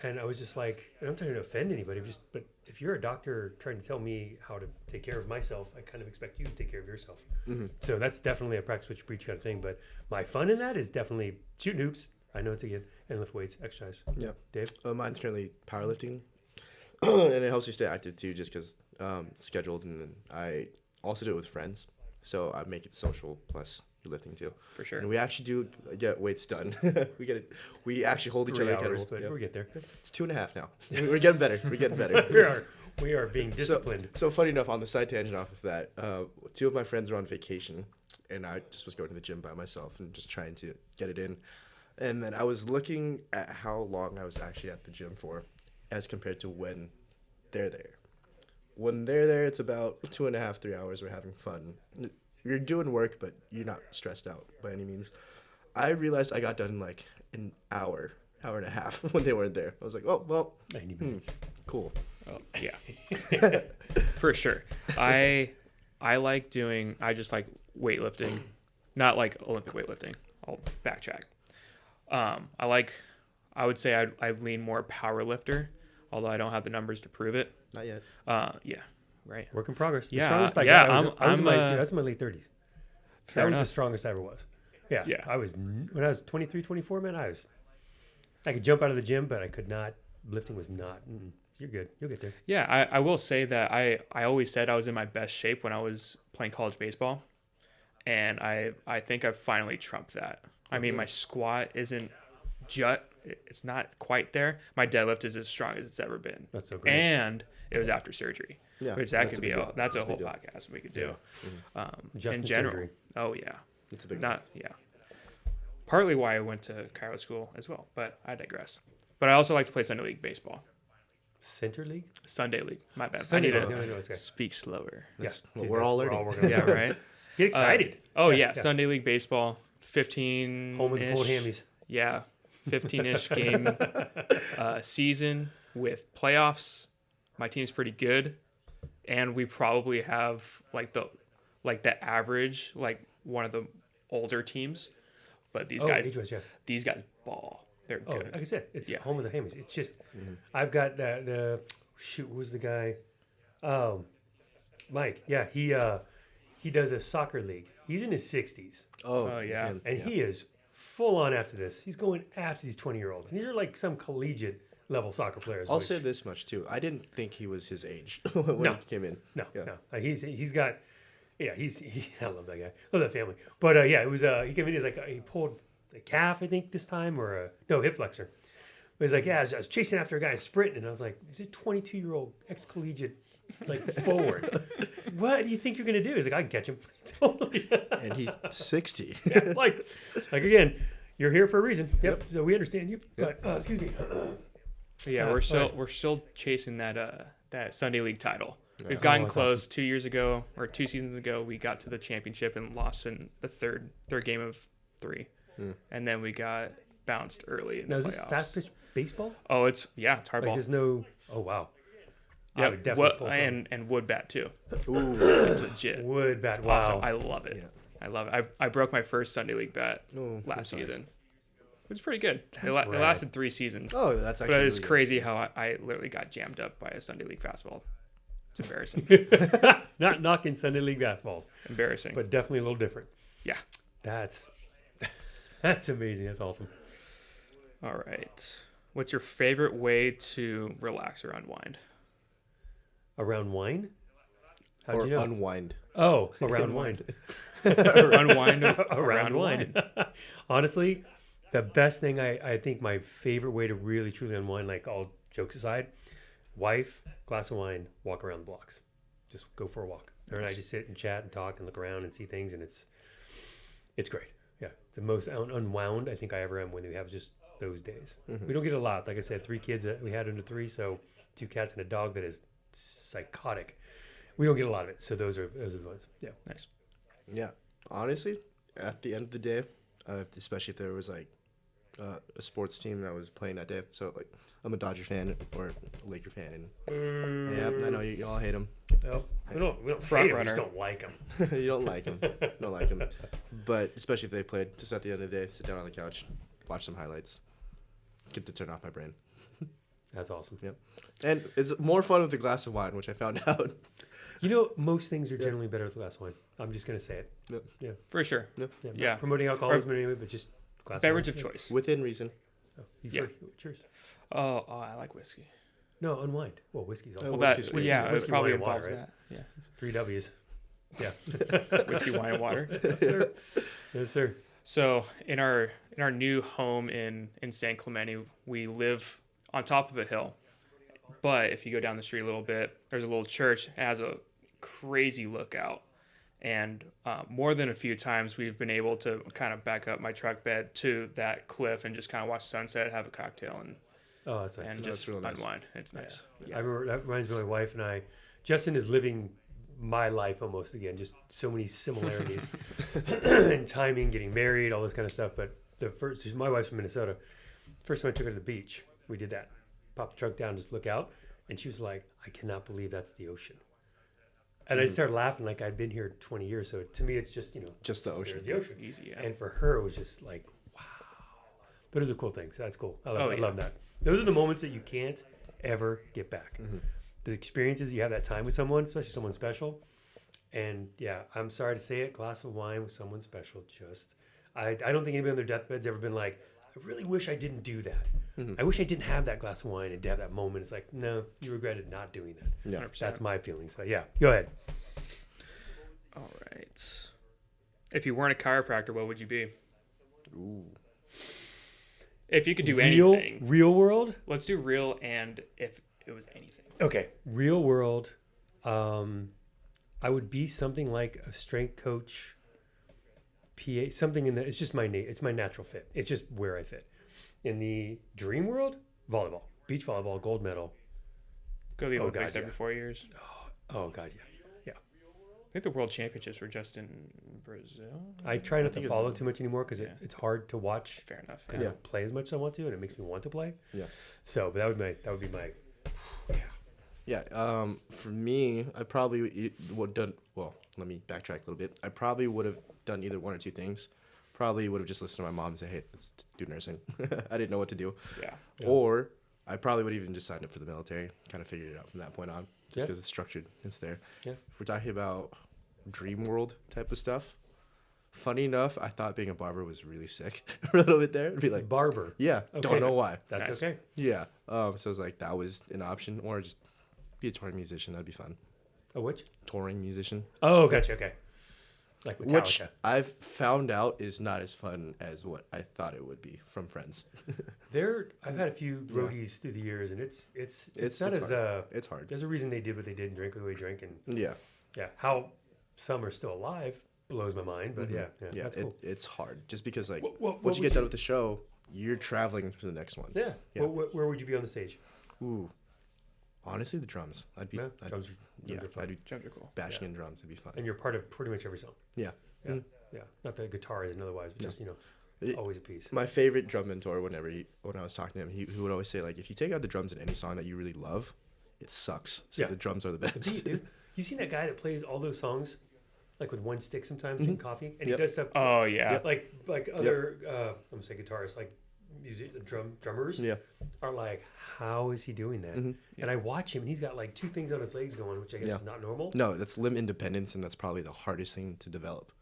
A: And I was just like, and I'm trying to offend anybody, but if you're a doctor trying to tell me how to take care of myself, I kind of expect you to take care of yourself.
C: Mm-hmm.
A: So that's definitely a practice what you preach kind of thing. But my fun in that is definitely shooting hoops. I know it's again, and lift weights, exercise.
C: Yeah.
A: Dave?
C: Mine's currently powerlifting. and it helps you stay active too, just because scheduled, and then I also do it with friends, so I make it social plus you're lifting too.
B: For sure.
C: And we actually do get weights done. We actually hold each
A: 3
C: other
A: hours,
C: accountable.
A: but
C: Yep.
A: we'll get there.
C: It's 2.5 now. We're getting better. We're getting better.
A: We are being disciplined.
C: So funny enough, on the side tangent off of that, 2 of my friends were on vacation, and I just was going to the gym by myself and just trying to get it in. And then I was looking at how long I was actually at the gym for, as compared to when they're there. When they're there, it's about 2.5, 3 hours. We're having fun. You're doing work, but you're not stressed out by any means. I realized I got done in like an hour and a half when they weren't there. I was like, oh, well,
A: 90 minutes.
C: cool.
B: Oh, yeah. For sure. I just like weightlifting, not like Olympic weightlifting. I'll backtrack. I would say I lean more power lifter, although I don't have the numbers to prove it.
C: Not yet.
B: Yeah. Right.
A: Work in progress. The
B: Yeah,
A: strongest I
B: yeah,
A: got, I was in
B: I'm,
A: my late 30s.
B: Fair
A: That was
B: enough.
A: the strongest I ever was. Yeah.
B: Yeah.
A: When I was 23, 24, man, I could jump out of the gym, but I could not. Lifting was not. You're good. You'll get there.
B: Yeah, I will say that I always said I was in my best shape when I was playing college baseball, and I think I've finally trumped that. I mean, my squat isn't it's not quite there. My deadlift is as strong as it's ever been.
A: That's so great.
B: And it was after surgery,
C: Yeah,
B: which that
C: that's
B: could
C: a
B: be
C: big deal.
B: that's a
C: That's a
B: whole
C: big deal.
B: podcast we could do.
A: Just
B: In
A: the
B: general.
A: surgery.
B: Oh yeah,
C: It's a big
B: not yeah. Partly why I went to chiro school as well, but I digress. But I also like to play Sunday League baseball.
A: Center League?
B: Sunday League, my bad.
A: Sunday
B: I need
A: League.
B: to
A: No, it's okay.
B: speak slower.
C: That's
A: Yeah.
C: what we're all
A: We're
C: learning.
A: working on
B: Yeah,
A: it.
B: right.
A: Get excited.
B: Oh
A: Yeah,
B: yeah,
A: yeah.
B: Sunday League baseball, 15
A: Home with the pulled hammies.
B: Yeah, 15-ish game season with playoffs. My team's pretty good, and we probably have like the average, like one of the older teams. But these
A: age-wise, yeah.
B: these guys ball. They're
A: Oh,
B: good.
A: like I said, it's
B: Yeah.
A: home of the hammies. It's just, I've got the shoot. What was the guy? Mike. Yeah, he does a soccer league. He's in his 60s,
B: Oh, yeah.
C: him,
A: and he is full on after this. He's going after these 20-year-olds, and these are like some collegiate level soccer players.
C: I'll
A: which-
C: say this much too. I didn't think he was his age when
A: No.
C: he came in.
A: No,
C: Yeah.
A: no. He's got, yeah. I love that guy. Love that family. But yeah, it was he came in. He's like he pulled a calf, I think, this time, or hip flexor. But he's like, yeah, I was chasing after a guy sprinting, and I was like, he's a 22-year-old ex-collegiate, like forward. What do you think you're gonna do? He's like, I can catch him. Totally.
C: And he's 60.
A: Yeah, like again, you're here for a reason. Yep. So we understand you.
C: Yep.
A: But excuse me.
B: Yeah, we're still chasing that Sunday League title. We've gotten
A: that's
B: close.
A: awesome.
B: 2 years ago or 2 seasons ago, we got to the championship and lost in the third game of 3, and then we got bounced early in
A: Now
B: the
A: is this
B: playoffs.
A: fast pitch baseball?
B: Oh, it's hardball.
A: Like there's no. Oh wow. I
B: Yeah,
A: would definitely pull some.
B: and wood bat too.
C: Ooh.
B: It's legit.
A: Wood bat.
B: It's
A: Wow.
B: awesome. I love it.
C: Yeah.
B: I love it. I broke my first Sunday League bat
C: Oh,
B: last
C: sorry.
B: season. It was pretty good. It
A: rad.
B: lasted 3 seasons.
C: Oh, that's actually
B: But it's
C: really good.
B: crazy how I literally got jammed up by a Sunday League fastball. It's embarrassing.
A: Not knocking Sunday League basketballs,
B: Embarrassing.
A: but definitely a little different.
B: Yeah.
A: That's amazing. That's awesome.
B: All right. What's your favorite way to relax or unwind?
A: Around wine? How'd
C: Or
A: you know?
C: unwind.
A: Oh, around wine.
B: Unwind or
A: Around wine. Honestly, the best thing I think my favorite way to really truly unwind, like all jokes aside, wife, glass of wine, walk around the blocks. Just go for a walk. Her and I just sit and chat and talk and look around and see things, and it's great. Yeah, the most unwound I think I ever am when we have just those days. We don't get a lot. Like I said, 3 kids that we had under 3, so 2 cats and a dog that is psychotic. We don't get a lot of it, so those are the ones. Yeah,
B: Nice.
C: Yeah. Honestly, at the end of the day, especially if there was like a sports team that was playing that day. So like I'm a Dodger fan or a Laker fan, and yeah, I know you all hate them.
A: no, we don't
B: Front
A: hate 'em, we just
B: runner.
A: don't like them.
C: You don't like them. Don't like them. But especially if they played, just at the end of the day, sit down on the couch, watch some highlights, get to turn off my brain.
A: That's awesome.
C: Yep. And it's more fun with a glass of wine, which I found out.
A: You know, most things are generally better with a glass of wine. I'm just gonna say it.
C: Yep.
A: Yeah,
B: For sure.
A: not
B: Yeah.
A: promoting alcoholism anyway, but just glass
B: Beverage
A: of
B: of
A: wine.
B: choice.
C: Within reason.
A: Oh, you
B: Yeah.
A: Cheers.
B: Oh, I like whiskey.
A: No, unwind. Well, whiskey's also.
C: Well,
B: Well,
C: whiskey's
B: that
C: whiskey.
B: yeah, it
A: Whiskey,
B: probably
A: wine, and water,
B: involves
A: right?
B: that. Yeah,
A: 3 W's. Yeah.
B: whiskey, wine, and water.
A: Yes, sir. Yes, sir.
B: So in our new home in San Clemente, we live on top of a hill. But if you go down the street a little bit, there's a little church. It has a crazy lookout. And more than a few times, we've been able to kind of back up my truck bed to that cliff and just kind of watch sunset, have a cocktail, and
A: Oh, that's nice.
B: and
C: That's
B: just
C: real nice.
B: unwind. It's nice.
A: I remember that reminds me of my wife and I. Justin is living my life almost again. Just so many similarities in timing, getting married, all this kind of stuff. But my wife's from Minnesota. First time I took her to the beach, we did that. Popped the truck down, just look out, and she was like, "I cannot believe that's the ocean." And I started laughing like I'd been here 20 years. So to me, it's just
C: Just the ocean.
A: there's the ocean.
B: Easy. Yeah.
A: And for her, it was just like, wow. But it was a cool thing. So that's cool. I
B: Oh, yeah.
A: love that. Those are the moments that you can't ever get back. The experiences you have that time with someone, especially someone special. And yeah, I'm sorry to say it, glass of wine with someone special. I don't think anybody on their deathbed's ever been like, I really wish I didn't do that. I wish I didn't have that glass of wine and to have that moment. It's like, no, you regretted not doing that.
C: Yeah.
B: 100%.
A: That's my feeling. So yeah, go ahead.
B: All right. If you weren't a chiropractor, what would you be?
C: Ooh.
B: If you could do anything,
A: Real world?
B: let's do real. And if it was anything,
A: Okay, real world. I would be something like a strength coach, PA, something in the. It's just it's my natural fit. It's just where I fit. In the dream world, volleyball, beach volleyball, gold medal.
B: go to the
A: Oh,
B: Olympics
A: God,
B: every
A: yeah.
B: 4 years.
A: Oh God, yeah.
B: I think the World Championships were just in Brazil.
A: I try not to
C: think
A: follow too much anymore because
B: Yeah.
A: it's hard to watch
B: Fair enough.
A: because
C: Yeah.
A: I don't play as much as I want to, and it makes me want to play.
C: Yeah.
A: So, but that would be my.
C: Yeah. For me, I probably would done. Well, let me backtrack a little bit. I probably would have done either one or two things. Probably would have just listened to my mom and say, "Hey, let's do nursing." I didn't know what to do.
B: Yeah.
A: Yeah.
C: Or I probably would have even just signed up for the military. Kind of figured it out from that point on, just
A: Yeah.
C: because it's structured. It's there.
A: Yeah.
C: If we're talking about dream world type of stuff, funny enough, I thought being a barber was really sick. A little bit there. It'd be like,
A: Barber.
C: yeah,
A: Okay.
C: don't know why.
A: That's
B: Nice.
A: okay.
C: Yeah. So I was like, that was an option, or just be a touring musician. That'd be fun.
A: Oh, which?
C: Touring musician,
A: Oh, gotcha. Okay. Like Metallica.
C: which I've found out is not as fun as what I thought it would be from friends.
A: I've had a few roadies through the years, and it's not
C: it's
A: as
C: hard. It's hard.
A: There's a reason they did what they did and drank what they drank, and
C: Yeah.
A: yeah, how some are still alive blows my mind. But yeah,
C: Yeah.
A: that's cool.
C: It's hard just because like
A: What
C: once you
A: would
C: get done with the show, you're traveling to the next one.
A: Yeah.
C: Yeah.
A: Where would you be on the stage?
C: Ooh. Honestly, the drums. I'd be.
A: Yeah,
C: I'd,
A: drums
C: yeah.
A: are fun.
C: I'd be
B: Drums are cool.
C: bashing in drums. It'd be fun.
A: And you're part of pretty much every song.
C: Yeah.
A: Yeah,
C: Mm.
A: yeah. Not that guitar isn't otherwise, but
C: No.
A: just
C: It-
A: always a piece.
C: My favorite drum mentor, when I was talking to him, he would always say like, if you take out the drums in any song that you really love, it sucks. So
A: Yeah.
C: the drums are the
A: The
C: best.
A: beat, dude. You seen that guy that plays all those songs, like with one stick sometimes, drinking coffee, and
C: Yep.
A: he does stuff
B: Oh yeah.
A: like other I'm gonna say guitarists, like drummers
C: Yeah.
A: are like, how is he doing that?
C: Mhm.
A: And I watch him, and he's got like 2 things on his legs going, which I guess
C: Yeah.
A: is not normal.
C: No, that's limb independence, and that's probably the hardest thing to develop,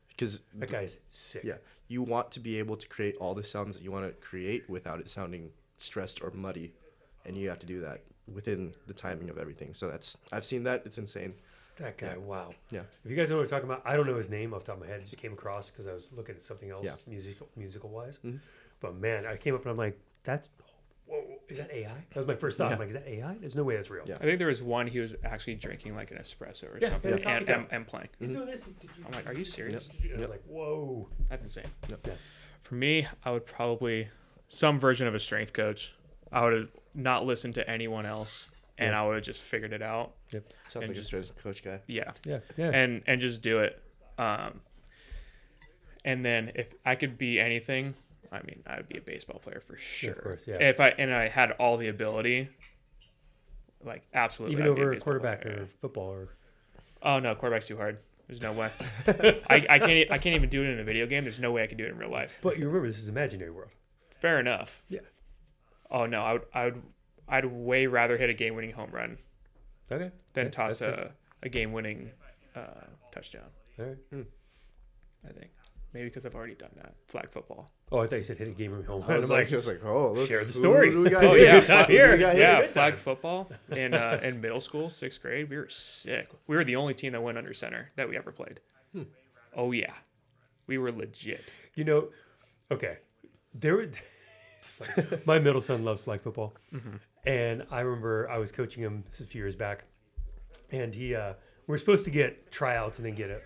C: because
A: That guy's sick.
C: yeah, you want to be able to create all the sounds that you want to create without it sounding stressed or muddy, and you have to do that within the timing of everything. So I've seen that. It's insane.
A: That guy,
C: Yeah.
A: wow.
C: Yeah.
A: If you guys know what I'm talking about, I don't know his name off the top of my head. It just came across because I was looking at something else
C: Yeah.
A: musical wise.
C: Mhm.
A: But man, I came up and I'm like, whoa, is that AI? That was my first thought.
C: Yeah.
A: I'm like, is that AI? There's no way that's real.
C: Yeah.
B: I think there was one he was actually drinking like an espresso or
A: Yeah,
B: something
A: yeah.
B: and playing.
A: He's doing this.
B: I'm like, are you serious?
A: I was like, whoa.
B: That's insane.
C: Yep.
A: Yeah.
B: For me, I would probably some version of a strength coach. I would have not listened to anyone else, and
A: Yeah.
B: I would have just figured it out.
C: Sounds
B: And
C: like
B: just-
C: a strength coach guy.
B: Yeah,
A: Yeah. Yeah.
B: and just do it. And then if I could be anything, I mean, I would be a baseball player for sure.
A: course, yeah.
B: If I had all the ability, like absolutely.
A: Even
B: I'd be
A: over a
B: baseball
A: quarterback
B: player,
A: or
B: yeah.
A: football or
B: Oh no, quarterback's too hard. There's no way. I can't even do it in a video game. There's no way I could do it in real life.
A: but you remember this is imaginary world.
B: Fair enough.
A: Yeah.
B: Oh no, I'd way rather hit a game-winning home run
A: Okay.
B: than
A: Yeah,
B: toss
A: that's good.
B: a game-winning touchdown.
A: All right.
B: I think maybe because I've already done that flag football.
A: Oh, I thought you said hit a game from home.
C: I was like, oh, look,
A: share the story.
C: Who do we got
A: Oh,
C: here?
A: yeah, good time here.
C: Who do we got
B: Yeah,
A: Good
B: flag
A: time.
B: football in middle school, 6th grade. We were sick. We were the only team that went under center that we ever played. Oh yeah, we were legit.
A: You know, okay, it's funny. My middle son loves flag football, and I remember I was coaching him this is a few years back, and we were supposed to get tryouts and then get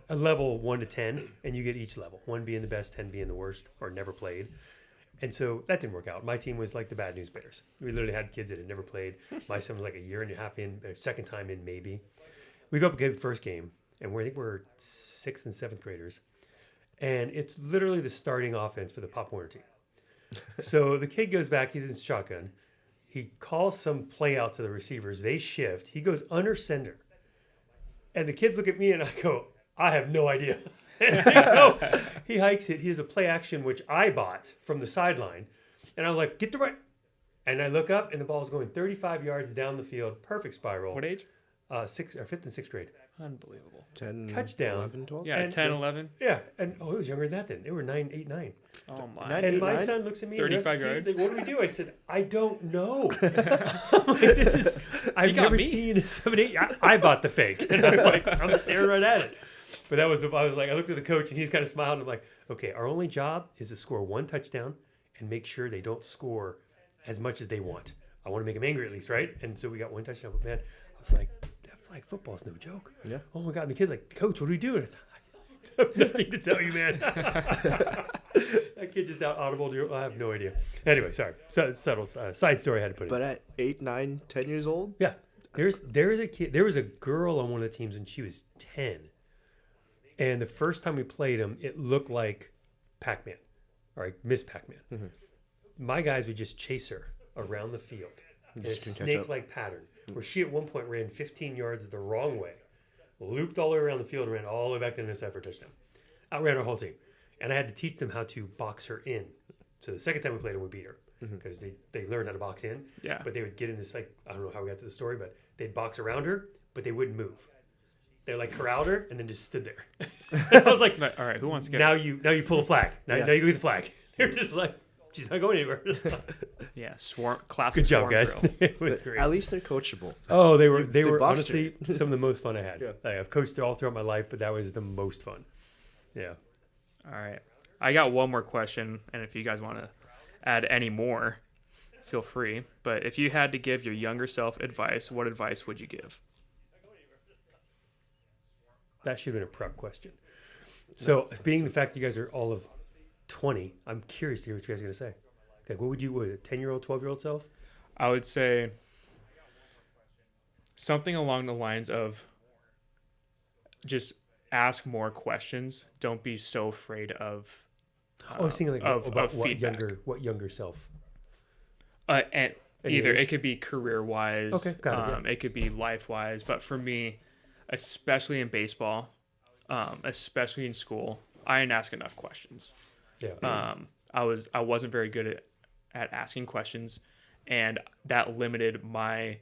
A: a level 1 to 10, and you get each level, 1 being the best, 10 being the worst or never played. And so that didn't work out. My team was like the Bad News Bears. We literally had kids that had never played. My son was like a year and a half in, or second time in maybe. We go up against the first game, and I think we're 6th and 7th graders. And it's literally the starting offense for the Pop Warner team. So the kid goes back, he's in shotgun. He calls some play out to the receivers. They shift. He goes under center. And the kids look at me and I go, I have no idea. And they go, he hikes it. He has a play action, which I bought from the sideline. And I was like, get the right. And I look up and the ball's going 35 yards down the field. Perfect spiral.
B: What age?
A: 5th and 6th grade.
B: Unbelievable.
C: 10,
A: Touchdown.
C: 11, 12?
B: Yeah,
A: And-
B: 10, 11.
A: Yeah. And it was younger than that then. They were 8, 9.
B: Oh my.
C: Nine-
A: And my
C: 9?
A: son looks at me and the rest
B: 35
A: of the team's
B: yards.
A: like, what do we do? I said, I don't know. I'm like, I've
B: got
A: never
B: me.
A: seen a 7, 8. I bought the fake. And I'm like, I'm staring right at it. But I was like, I looked at the coach and he's kind of smiled. And I'm like, okay, our only job is to score 1 touchdown and make sure they don't score as much as they want. I want to make them angry at least, right? And so we got 1 touchdown. But man, I was like, that flag football's no joke.
C: Yeah.
A: Oh my God. And the kid's like, Coach, what do we do? And it's I have nothing to tell you, man. That kid just out audible. I have no idea. Anyway, sorry. Subtle side story I had to put in.
C: But at 8, 9, 10 years old?
A: Yeah. There was a kid. There was a girl on one of the teams, and she was 10. And the first time we played them, it looked like Pac-Man, or Miss Pac-Man. My guys would just chase her around the field in a
C: Just couldn't catch up.
A: snake-like pattern, where she at one point ran 15 yards the wrong way, looped all the way around the field, and ran all the way back to the intercept for a touchdown. Outran our whole team. And I had to teach them how to box her in. So the second time we played her, we beat her. Because they learned how to box in.
B: Yeah.
A: But they would get in this, like, I don't know how we got to the story, but they'd box around her, but they wouldn't move. They like corralled her and then just stood there. I was like,
B: All right, who wants to get
A: now you pull a flag. Now you go get the flag. They're just like, she's not going anywhere.
B: Yeah, classic
A: Good job,
B: swarm
A: guys.
B: drill.
A: It was
C: But
A: great.
C: at least they're coachable.
A: Oh, they were
C: boxed
A: honestly some of the most fun I had.
C: Yeah.
A: I've coached all throughout my life, but that was the most fun. Yeah.
B: All right. I got one more question, and if you guys want to add any more, feel free. But if you had to give your younger self advice, what advice would you give?
A: That should have been a prep question. So, being the fact that you guys are all of 20, I'm curious to hear what you guys are going to say. Like, what would you, 10-year-old, 12-year-old self?
B: I would say something along the lines of just ask more questions. Don't be so afraid of
A: I was thinking like
B: of
A: about
B: feedback.
A: what younger self.
B: And
A: Any
B: either
A: age?
B: it could be career wise,
A: Okay, got it,
B: it could be life wise. But for me, especially in baseball, especially in school, I didn't ask enough questions.
A: Yeah.
B: I wasn't very good at asking questions, and that limited my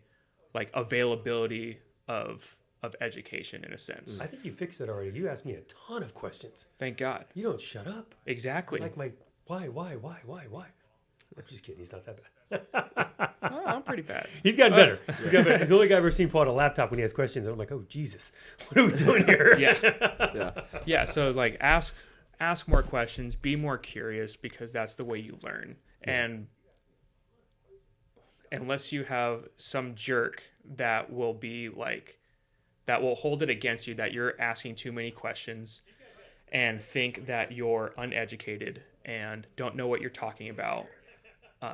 B: like availability of education in a sense.
A: I think you fixed it already. You asked me a ton of questions.
B: Thank God.
A: You don't shut up.
B: Exactly.
A: Like my why? I'm just kidding. He's not that bad.
B: Oh, I'm pretty bad.
A: He's gotten better. He's the only guy I've ever seen pull out a laptop when he has questions. And I'm like, oh Jesus, what are we doing here?
B: Yeah.
C: Yeah.
B: Yeah. So like ask more questions, be more curious, because that's the way you learn. And unless you have some jerk that will be like, that will hold it against you that you're asking too many questions and think that you're uneducated and don't know what you're talking about,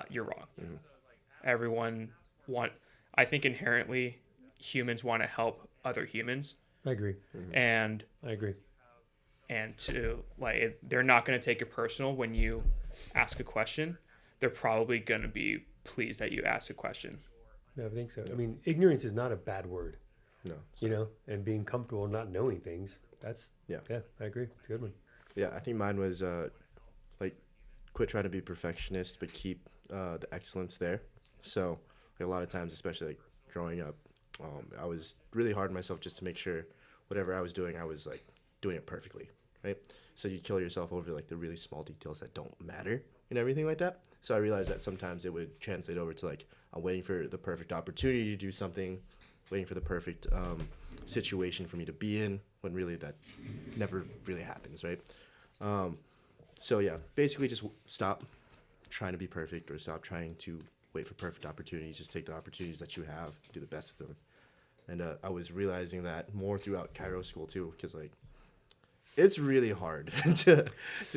B: you're wrong. I think inherently humans want to help other humans,
A: I agree.
B: and
A: I agree.
B: to like, they're not going to take it personal when you ask a question. They're probably going to be pleased that you asked a question.
A: Yeah, I think so. I mean, ignorance is not a bad word,
C: No.
A: you know, and being comfortable not knowing things. That's
C: Yeah.
A: I agree. It's a good one.
C: Yeah, I think mine was like quit trying to be perfectionist, but keep the excellence there. So like, a lot of times, especially like growing up, I was really hard on myself just to make sure whatever I was doing, I was like doing it perfectly. right? So you kill yourself over like the really small details that don't matter and everything like that. So I realized that sometimes it would translate over to like I'm waiting for the perfect opportunity to do something, waiting for the perfect situation for me to be in, when really that never really happens, right? So yeah, basically just stop trying to be perfect or stop trying to wait for perfect opportunities. Just take the opportunities that you have, do the best with them. And I was realizing that more throughout Chiro school too, because like it's really hard to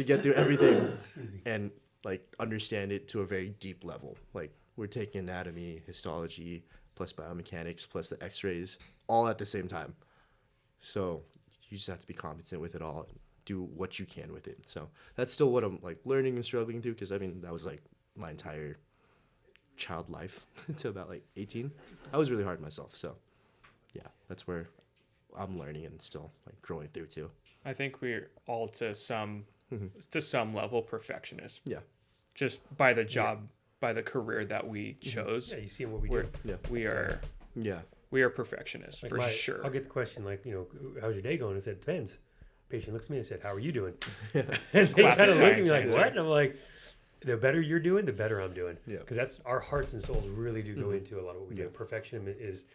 C: get through everything and like understand it to a very deep level. Like we're taking anatomy, histology, plus biomechanics, plus the X-rays, all at the same time. So you just have to be competent with it all and do what you can with it. So that's still what I'm like learning and struggling through, because I mean that was like my entire child life to about like 18. I was really hard on myself. So yeah, that's where I'm learning and still like growing through too.
B: I think we're all to some level perfectionists.
C: Yeah.
B: Just by the job, by the career that we chose.
A: Yeah, you see what we
B: we're,
A: do.
C: Yeah.
B: we are perfectionists
A: Like
B: for sure.
A: I'll get the question like, how's your day going? I said, depends. Patient looks at me and said, how are you doing? And they kind of look at me like,
B: answer.
A: what? And I'm like, the better you're doing, the better I'm doing.
C: Yeah.
A: Because that's our hearts and souls really do go into a lot of what we do. Perfection is,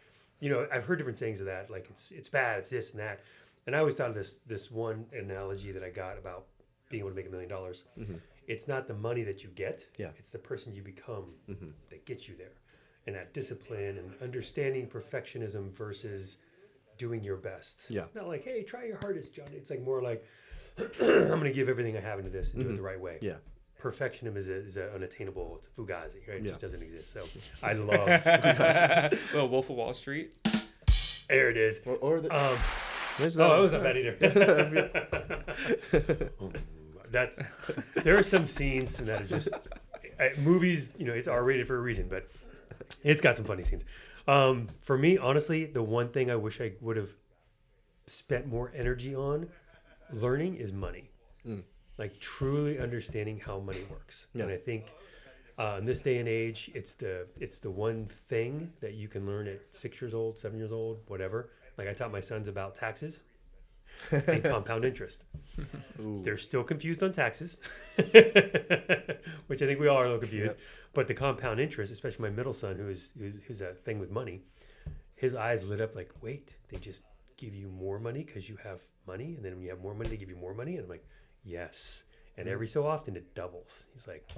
A: I've heard different sayings of that. Like it's bad, it's this and that. And I always thought of this one analogy that I got about being able to make $1 million. It's not the money that you get.
C: Yeah.
A: It's the person you become that gets you there. And that discipline and understanding perfectionism versus doing your best.
C: Yeah.
A: Not like, hey, try your hardest, John. It's like more like, I'm going to give everything I have into this and do it the right way.
C: Yeah.
A: Perfectionism is unattainable. It's a fugazi, right? It
C: Yeah.
A: just doesn't exist. So I love fugazi.
B: Well, Wolf of Wall Street.
A: There it is.
C: Or the there's
A: Oh, it wasn't bad either. There are some scenes that are just movies. It's R-rated for a reason, but it's got some funny scenes. For me, honestly, the one thing I wish I would have spent more energy on learning is money. Like truly understanding how money works.
C: Yeah.
A: And I think in this day and age, it's the one thing that you can learn at 6 years old, 7 years old, whatever. Like I taught my sons about taxes and compound interest.
C: Ooh.
A: They're still confused on taxes, which I think we all are a little confused.
C: Yep.
A: But the compound interest, especially my middle son, who's a thing with money, his eyes lit up like, wait, they just give you more money because you have money, and then when you have more money, they give you more money. And I'm like, yes. And every so often it doubles. He's like,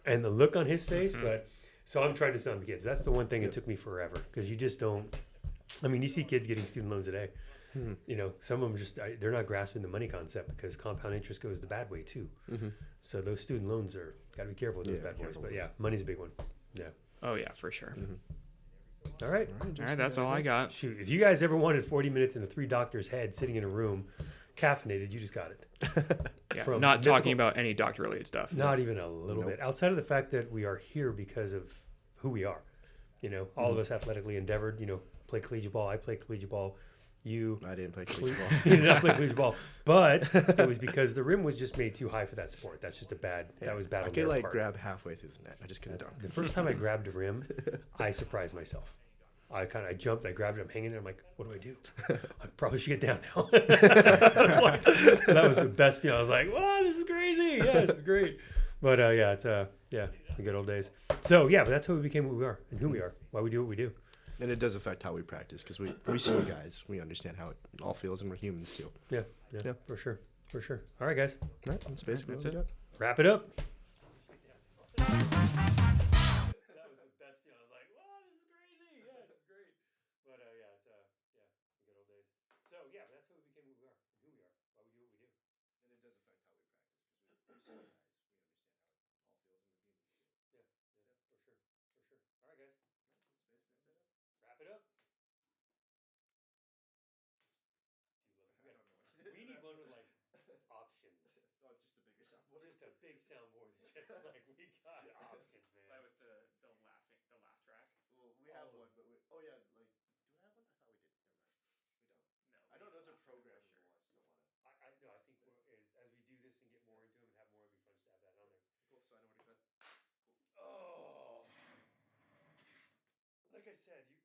A: and the look on his face. But so I'm trying to tell the kids. That's the one thing it took me forever, because you just don't. I mean, you see kids getting student loans today. Some of them they're not grasping the money concept, because compound interest goes the bad way too. So those student loans got to be careful with those bad boys. But yeah, money's a big one. Yeah.
B: Oh yeah, for sure.
A: All right.
B: All right, that's all I got.
A: Shoot, if you guys ever wanted 40 minutes in a 3 doctor's head sitting in a room, caffeinated, you just got it.
B: Yeah,
A: From
B: not talking
A: mythical-
B: about any doctor-related stuff.
A: Not even a little bit. Outside of the fact that we are here because of who we are. All of us athletically endeavored, play collegiate ball. I play collegiate ball.
C: I didn't play collegiate ball.
A: You did not play collegiate ball. But it was because the rim was just made too high for that sport. That's just that was bad
C: I
A: on
C: could
A: their
C: like
A: part.
C: grab halfway through the net. I just couldn't dunk.
A: The first time I grabbed a rim, I surprised myself. I jumped, I grabbed it, I'm hanging there, I'm like, what do I do? I probably should get down now. That was the best feeling. I was like, wow, this is crazy. Yeah, this is great. But it's the good old days. So yeah, but that's how we became what we are and who we are, why we do what we do.
C: And it does affect how we practice, because we see you guys. We understand how it all feels, and we're humans too.
A: Yeah, for sure. All right, guys,
C: All right, that's basically
B: That's
C: what we
B: it.
C: got.
A: wrap it up. That was the best feeling. I was like, wow, this is crazy. Yeah, this is great. But the good old days. So yeah, but that's how we became who we are and who we are, why we do what we do.
C: And it does affect how we practice, because we see you guys. We understand how it all feels, and we're humans too.
A: Yeah, for sure. All right, guys,
C: That's basically it.
A: wrap it up. We need one with like options.
C: Oh, just a bigger soundboard.
A: Just a big soundboard. Just like we got options, man.
B: With the laugh track.
C: Well, we have one, but oh yeah, like, do I have one? I thought we did. Never mind. We don't.
B: No,
C: I know those are programmable. I just don't want to.
A: No, I think as we do this and get more into them and have more, it'd be fun just to have that on there.
C: Cool. So I know where to cut.
A: Oh, like I said, you